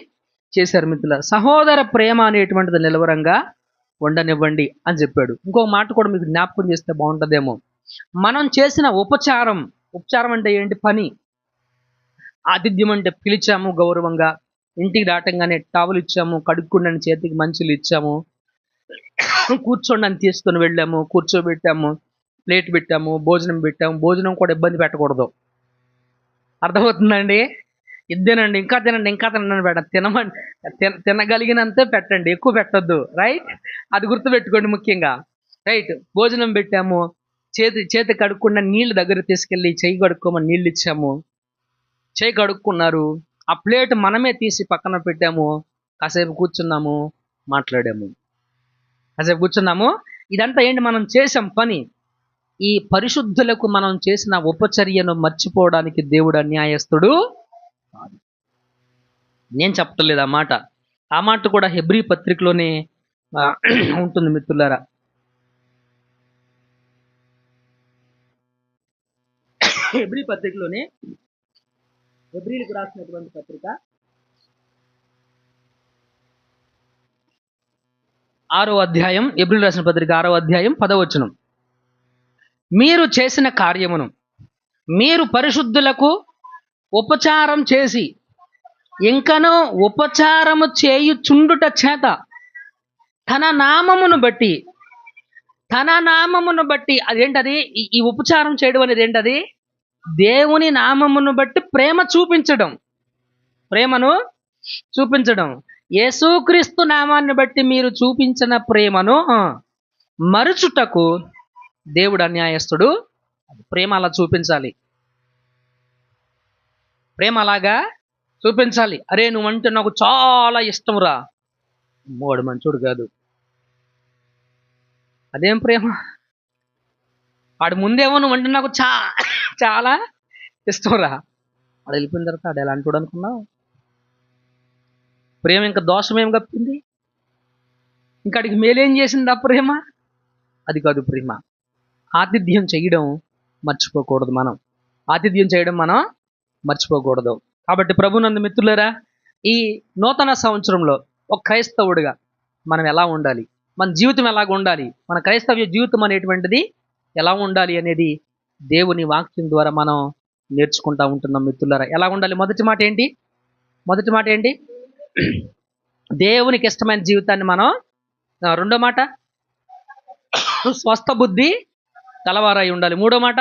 చేశారు. మిత్రులారా, సహోదర ప్రేమ అనేటువంటిది నిలవరంగా ఉండనివ్వండి అని చెప్పాడు. ఇంకో మాట కూడా మీకు జ్ఞాపకం చేస్తే బాగుంటుందేమో. మనం చేసిన ఉపచారం అంటే ఏంటి? పని. ఆతిథ్యం అంటే పిలిచాము గౌరవంగా, ఇంటికి రావటంగానే టవల్ ఇచ్చాము, కడుక్కుండని చేతికి మంచులు ఇచ్చాము, కూర్చోండి అని తీసుకొని వెళ్ళాము, కూర్చోబెట్టాము, ప్లేట్ పెట్టాము, భోజనం పెట్టాము. భోజనం కూడా ఇబ్బంది పెట్టకూడదు. అర్థమవుతుందండి? ఇద్దేనండి, ఇంకా తినండి తినగలిగినంతే పెట్టండి, ఎక్కువ పెట్టద్దు. రైట్? అది గుర్తుపెట్టుకోండి ముఖ్యంగా. రైట్? భోజనం పెట్టాము, చేతి కడుక్కున్న నీళ్ళు దగ్గర తీసుకెళ్ళి చెయ్యి కడుక్కోమని నీళ్ళు ఇచ్చాము, చేయి కడుక్కున్నారు. ఆ ప్లేట్ మనమే తీసి పక్కన పెట్టాము, కాసేపు కూర్చున్నాము, మాట్లాడాము, ఇదంతా ఏంటి? మనం చేసాం పని. ఈ పరిశుద్ధులకు మనం చేసిన ఉపచర్యను మర్చిపోవడానికి దేవుడు అన్యాయస్తుడు కాదు. నేను చెప్పట్లేదు ఆ మాట కూడా హెబ్రీ పత్రికలోనే ఉంటుంది మిత్రులారా. హెబ్రీ పత్రికలోనే, హెబ్రీలకు రాసినటువంటి పత్రిక 6వ అధ్యాయం, హెబ్రీలకు రాసిన పత్రిక 6వ అధ్యాయం 10వ వచనం. మీరు చేసిన కార్యమును మీరు పరిశుద్ధులకు ఉపచారం చేసి ఇంకనూ ఉపచారము చేయుచుండుట చేత తన నామమును బట్టి అదేంటది? ఈ ఉపచారం చేయడం అనేది ఏంటది? దేవుని నామమును బట్టి ప్రేమను చూపించడం. యేసుక్రీస్తు నామాన్ని బట్టి మీరు చూపించిన ప్రేమను మరుచుటకు దేవుడు అన్యాయస్తుడు. ప్రేమ అలా చూపించాలి, ప్రేమ అలాగా చూపించాలి. అరే నువ్వంటే నాకు చాలా ఇష్టంరా, వాడు మంచోడు కాదు, అదేం ప్రేమ? వాడు ముందేమో నువ్వంటే నాకు చాలా ఇష్టంరా, వాడు వెళ్ళిపోయిన తర్వాత వాడు ఎలా అంటాడు అనుకున్నావు? ప్రేమ ఇంకా దోషం ఏం కప్పింది? ఇంకాడికి మేలేం చేసింది ఆ ప్రేమ? అది కాదు ప్రేమ. ఆతిథ్యం చేయడం మర్చిపోకూడదు. మనం మర్చిపోకూడదు. కాబట్టి ప్రభునందు మిత్రులారా, ఈ నూతన సంవత్సరంలో ఒక క్రైస్తవుడిగా మనం ఎలా ఉండాలి, మన జీవితం ఎలాగ ఉండాలి, మన క్రైస్తవ్య జీవితం అనేటువంటిది ఎలా ఉండాలి అనేది దేవుని వాక్యం ద్వారా మనం నేర్చుకుంటా ఉంటున్నాం మిత్రులారా. ఎలా ఉండాలి? మొదటి మాట ఏంటి? దేవునికి ఇష్టమైన జీవితాన్ని మనం. రెండో మాట, స్వస్థ బుద్ధి కలవారై ఉండాలి. మూడో మాట,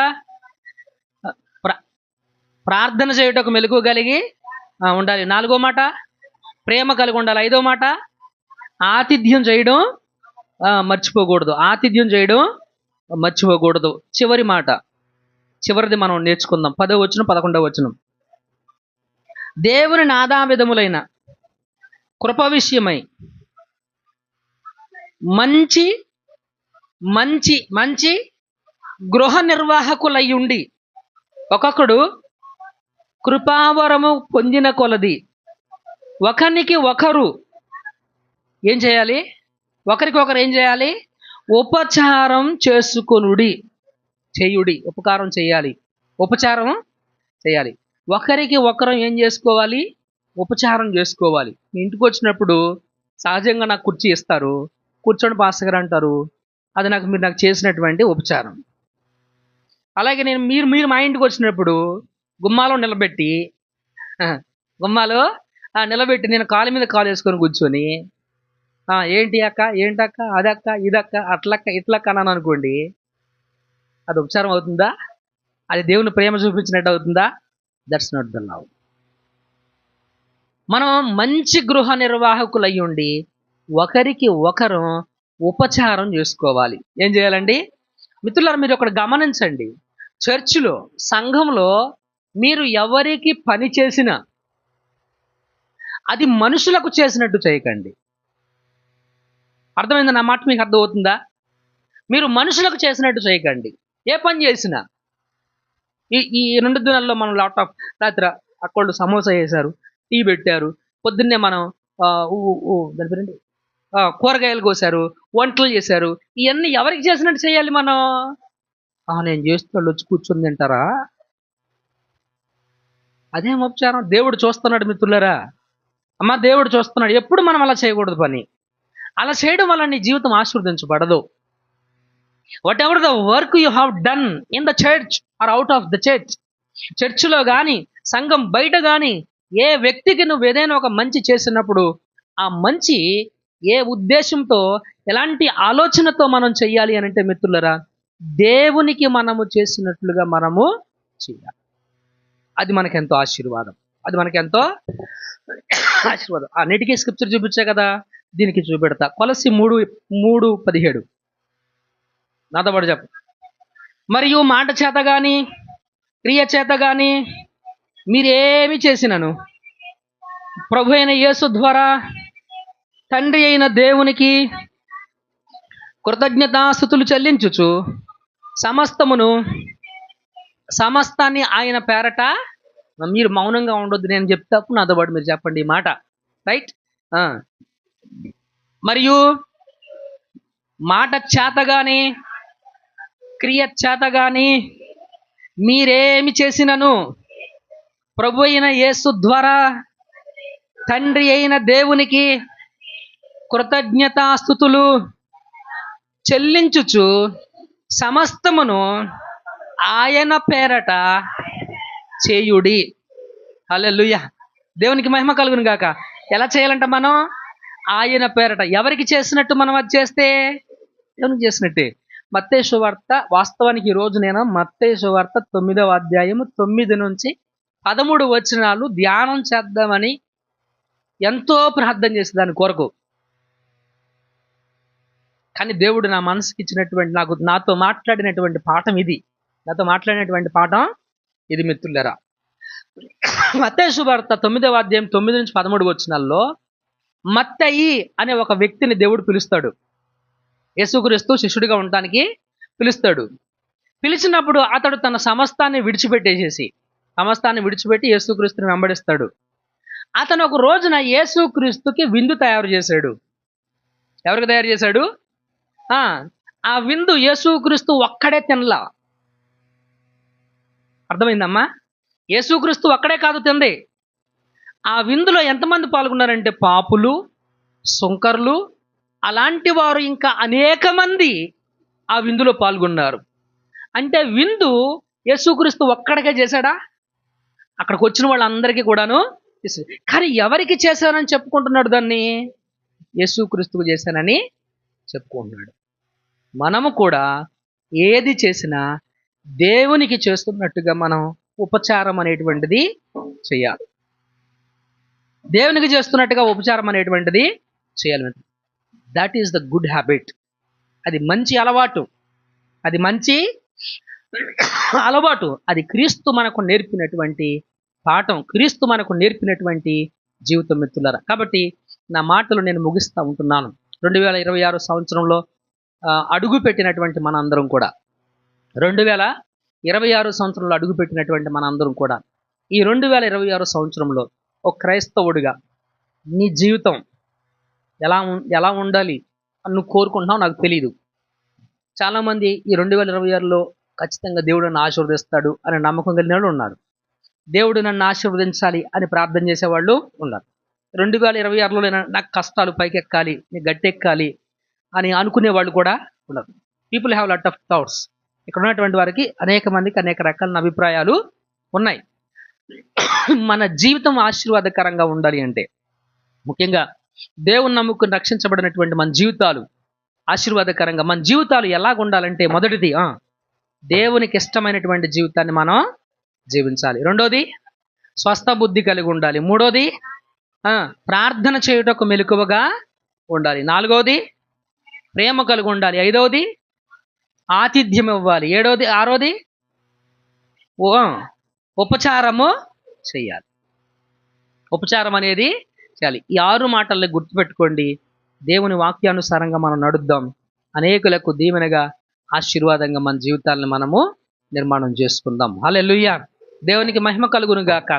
ప్రార్థన చేయుటకు మెలకువ కలిగి ఉండాలి. నాలుగో మాట, ప్రేమ కలిగి ఉండాలి. ఐదో మాట, ఆతిథ్యం చేయడం మర్చిపోకూడదు. చివరి మాట, చివరిది మనం నేర్చుకుందాం. 10వ వచనం 11వ వచనం. దేవుని నాదావిధములైన కృప విషయమై మంచి గృహ నిర్వాహకులయ్యుండి ఒక్కొక్కడు కృపావరము పొందిన కొలది ఒకరికి ఒకరు ఏం చేయాలి? ఉపచారం చేయాలి. ఒకరికి ఒకరం ఏం చేసుకోవాలి? ఉపచారం చేసుకోవాలి. మీ ఇంటికి వచ్చినప్పుడు సహజంగా నాకు కుర్చీ ఇస్తారు, కూర్చొని పాస్టర్ గారు అంటారు, అది మీరు నాకు చేసినటువంటి ఉపచారం. అలాగే మీరు మా ఇంటికి వచ్చినప్పుడు గుమ్మాలో నిలబెట్టి నేను కాలు మీద కాలు వేసుకొని కూర్చొని ఏంటక్క అదక్క ఇదక్క అట్లక్క ఇట్లక్క అన్నాను అనుకోండి, అది ఉపచారం అవుతుందా? అది దేవుని ప్రేమ చూపించినట్టు అవుతుందా? That's not the love. మనం మంచి గృహ నిర్వాహకులు అయ్యి ఉండి ఒకరికి ఒకరు ఉపచారం చేసుకోవాలి. ఏం చేయాలండి మిత్రులారా? మీరు ఒకటి గమనించండి, చర్చిలో, సంఘంలో మీరు ఎవరికి పని చేసినా అది మనుషులకు చేసినట్టు చేయకండి. అర్థమైంది నా మాట? మీకు అర్థమవుతుందా? మీరు మనుషులకు చేసినట్టు చేయకండి. ఏ పని చేసినా ఈ 2 దినాల్లో మనం రాత్రి అక్కళ్ళు సమోసా వేశారు, టీ పెట్టారు, పొద్దున్నే మనం దాని పేరేంటి కూరగాయలు కోసారు, వంటలు చేశారు. ఇవన్నీ ఎవరికి చేసినట్టు చేయాలి మనం? నేను చేస్తున్నాడు వచ్చి కూర్చొని తింటారా? అదేం ఉపచారం? దేవుడు చూస్తున్నాడు మిత్రులారా. అమ్మ, దేవుడు చూస్తున్నాడు. ఎప్పుడు మనం అలా చేయకూడదు పని. అలా చేయడం వల్ల నీ జీవితం ఆశీర్వదించబడదు. Whatever the work you have done in the church or out of the church, చర్చిలో కానీ సంఘం బయట కానీ ఏ వ్యక్తికి నువ్వు ఏదైనా ఒక మంచి చేసినప్పుడు ఆ మంచి ఏ ఉద్దేశంతో, ఎలాంటి ఆలోచనతో మనం చెయ్యాలి అని అంటే మిత్రులరా, దేవునికి మనము చేసినట్లుగా మనము చేయాలి. అది మనకెంతో ఆశీర్వాదం. అది మనకెంతో ఆశీర్వాదం. అన్నిటికీ స్క్రిప్చర్ చూపించా కదా, దీనికి చూపెడతా. కొలసి 3:17 నాతో పాటు చెప్పు. మరియు మాట చేత గాని క్రియ చేత గాని మీరేమి చేసినను ప్రభు అయిన యేసు ద్వారా తండ్రి అయిన దేవునికి కృతజ్ఞతాస్తుతులు చెల్లించుచు సమస్తాన్ని ఆయన పేరట. మీరు మౌనంగా ఉండొద్దు, నేను చెప్తాను, నాతో పాటు మీరు చెప్పండి ఈ మాట. రైట్? మరియు మాట చేత గాని క్రియ చేత గాని మీరేమి చేసినను ప్రభు అయిన యేసు ద్వారా తండ్రి అయిన దేవునికి కృతజ్ఞతాస్తుతులు చెల్లించుచు సమస్తమును ఆయన పేరట చేయుడి. హల్లెలూయా. దేవునికి మహిమ కలుగును గాక. ఎలా చేయాలంట మనం? ఆయన పేరట. ఎవరికి చేసినట్టు మనం అది చేస్తే? దేవునికి చేసినట్టే. మత్తయి సువార్త, వాస్తవానికి ఈరోజు నేను మత్తయి సువార్త 9వ అధ్యాయము 9 నుంచి 13 వచనాలు ధ్యానం చేద్దామని ఎంతో ప్రార్థన చేసి దాని కొరకు. కానీ దేవుడు నా మనసుకి ఇచ్చినటువంటి, నాతో మాట్లాడినటువంటి పాఠం ఇది. ఇది మిత్రులరా. మత్తయి సువార్త 9వ అధ్యాయం 9 నుంచి 13 వచనాల్లో మత్తయి అనే ఒక వ్యక్తిని దేవుడు పిలుస్తాడు. యేసుక్రీస్తు శిష్యుడిగా ఉండటానికి పిలుస్తాడు. పిలిచినప్పుడు అతడు తన సమస్తాన్ని విడిచిపెట్టి యేసుక్రీస్తుని వెంబడిస్తాడు. అతను ఒక రోజున యేసుక్రీస్తుకి విందు తయారు చేశాడు. ఎవరికి తయారు చేశాడు? ఆ విందు యేసుక్రీస్తు ఒక్కడే తినలా. అర్థమైందమ్మా? యేసుక్రీస్తు ఒక్కడే కాదు తింది. ఆ విందులో ఎంతమంది పాల్గొన్నారంటే పాపులు, సుంకర్లు, అలాంటి వారు ఇంకా అనేక మంది ఆ విందులో పాల్గొన్నారు. అంటే విందు యేసుక్రీస్తు ఒక్కడికే చేశాడా? అక్కడికి వచ్చిన వాళ్ళందరికీ కూడాను చేశాడు. కానీ ఎవరికి చేశానని చెప్పుకుంటున్నాడు? దాన్ని యేసుక్రీస్తుకు చేశానని చెప్పుకుంటున్నాడు. మనము కూడా ఏది చేసినా దేవునికి చేస్తున్నట్టుగా మనం ఉపచారం అనేటువంటిది చేయాలి. దేవునికి చేస్తున్నట్టుగా ఉపచారం అనేటువంటిది చేయాలి. That is the good habit. అది మంచి అలవాటు. అది క్రీస్తు మనకు నేర్పినటువంటి పాఠం, క్రీస్తు మనకు నేర్పినటువంటి జీవితం మిత్రులారా. కాబట్టి నా మాటలు నేను ముగిస్తూ ఉంటున్నాను. 2026 సంవత్సరంలో అడుగుపెట్టినటువంటి మనందరం కూడా, 2026 సంవత్సరంలో అడుగుపెట్టినటువంటి మనందరం కూడా ఈ 2026 సంవత్సరంలో ఒక క్రైస్తవుడిగా నీ జీవితం ఎలా ఉండాలి అని నువ్వు కోరుకుంటున్నావు నాకు తెలియదు. చాలామంది ఈ 2026లో ఖచ్చితంగా దేవుడు నన్ను ఆశీర్వదిస్తాడు అనే నమ్మకం కలిగిన వాళ్ళు ఉన్నారు. దేవుడు నన్ను ఆశీర్వదించాలి అని ప్రార్థన చేసేవాళ్ళు ఉన్నారు. 2026లో నాకు కష్టాలు పైకెక్కాలి, నేను గట్టెక్కాలి అని అనుకునే వాళ్ళు కూడా ఉన్నారు. People have lot of thoughts. ఇక్కడ ఉన్నటువంటి వారికి అనేక మందికి అనేక రకాల అభిప్రాయాలు ఉన్నాయి. మన జీవితం ఆశీర్వాదకరంగా ఉండాలి అంటే, ముఖ్యంగా దేవుని నమ్ముకుని రక్షించబడినటువంటి మన జీవితాలు ఆశీర్వాదకరంగా, మన జీవితాలు ఎలాగ ఉండాలంటే, మొదటిది దేవునికి ఇష్టమైనటువంటి జీవితాన్ని మనం జీవించాలి. రెండోది స్వస్థ బుద్ధి కలిగి ఉండాలి. మూడోది ప్రార్థన చేయుటకు మెలకువగా ఉండాలి. నాలుగోది ప్రేమ కలిగి ఉండాలి. ఐదవది ఆతిథ్యం ఇవ్వాలి. ఆరోది ఉపచారము చేయాలి. ఉపచారం అనేది చేయాలి. ఈ 6 మాటల్ని గుర్తుపెట్టుకోండి. దేవుని వాక్యానుసారంగా మనం నడుద్దాం. అనేకులకు దీవెనగా ఆశీర్వాదంగా మన జీవితాలను మనము నిర్మాణం చేసుకుందాం. హల్లెలూయా. దేవునికి మహిమ కలుగును గాక.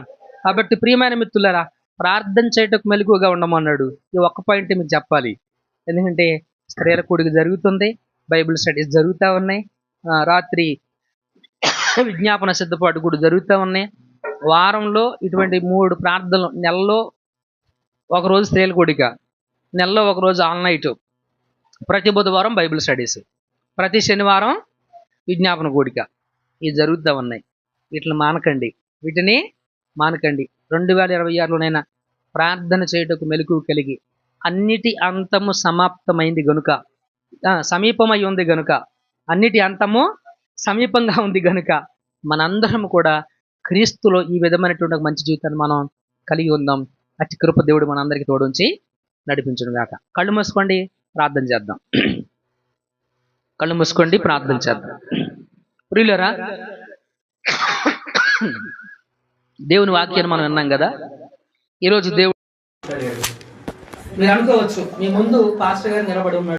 కాబట్టి ప్రియమైన మిత్రులారా, ప్రార్థన చేయటకు మెలకువగా ఉండమన్నాడు. ఈ ఒక్క పాయింట్ మీకు చెప్పాలి. ఎందుకంటే స్త్రీల కూడిక జరుగుతుంది, బైబిల్ స్టడీస్ జరుగుతూ ఉన్నాయి, రాత్రి విజ్ఞాపన సిద్ధపాటు కూడా జరుగుతూ ఉన్నాయి. వారంలో ఇటువంటి 3 ప్రార్థనలు, నెలలో ఒకరోజు స్త్రీల కూడిక, నెలలో ఒకరోజు ఆల్ నైట్, ప్రతి బుధవారం బైబిల్ స్టడీస్, ప్రతి శనివారం విజ్ఞాపన కూడిక, ఇవి జరుగుతూ ఉన్నాయి. వీటిని మానకండి. 2026లోనైనా ప్రార్థన చేయుటకు మెలకువ కలిగి, అన్నిటి అంతము సమాప్తమైంది గనుక, సమీపమై ఉంది గనుక, అన్నిటి అంతము సమీపంగా ఉంది గనుక మనందరం కూడా క్రీస్తులో ఈ విధమైనటువంటి ఒక మంచి జీవితాన్ని మనం కలిగి ఉందాం. అతి కృప దేవుడు మనందరికీ తోడుంచి నడిపించును గాక. కళ్ళు మూసుకోండి, ప్రార్థన చేద్దాం. ప్రియులారా, దేవుని వాక్యాన్ని మనం విన్నాం కదా. ఈరోజు దేవుడు, మీరు అనుకోవచ్చు, మీ ముందు పాస్టర్ గారు నిలబడి ఉన్నాడు.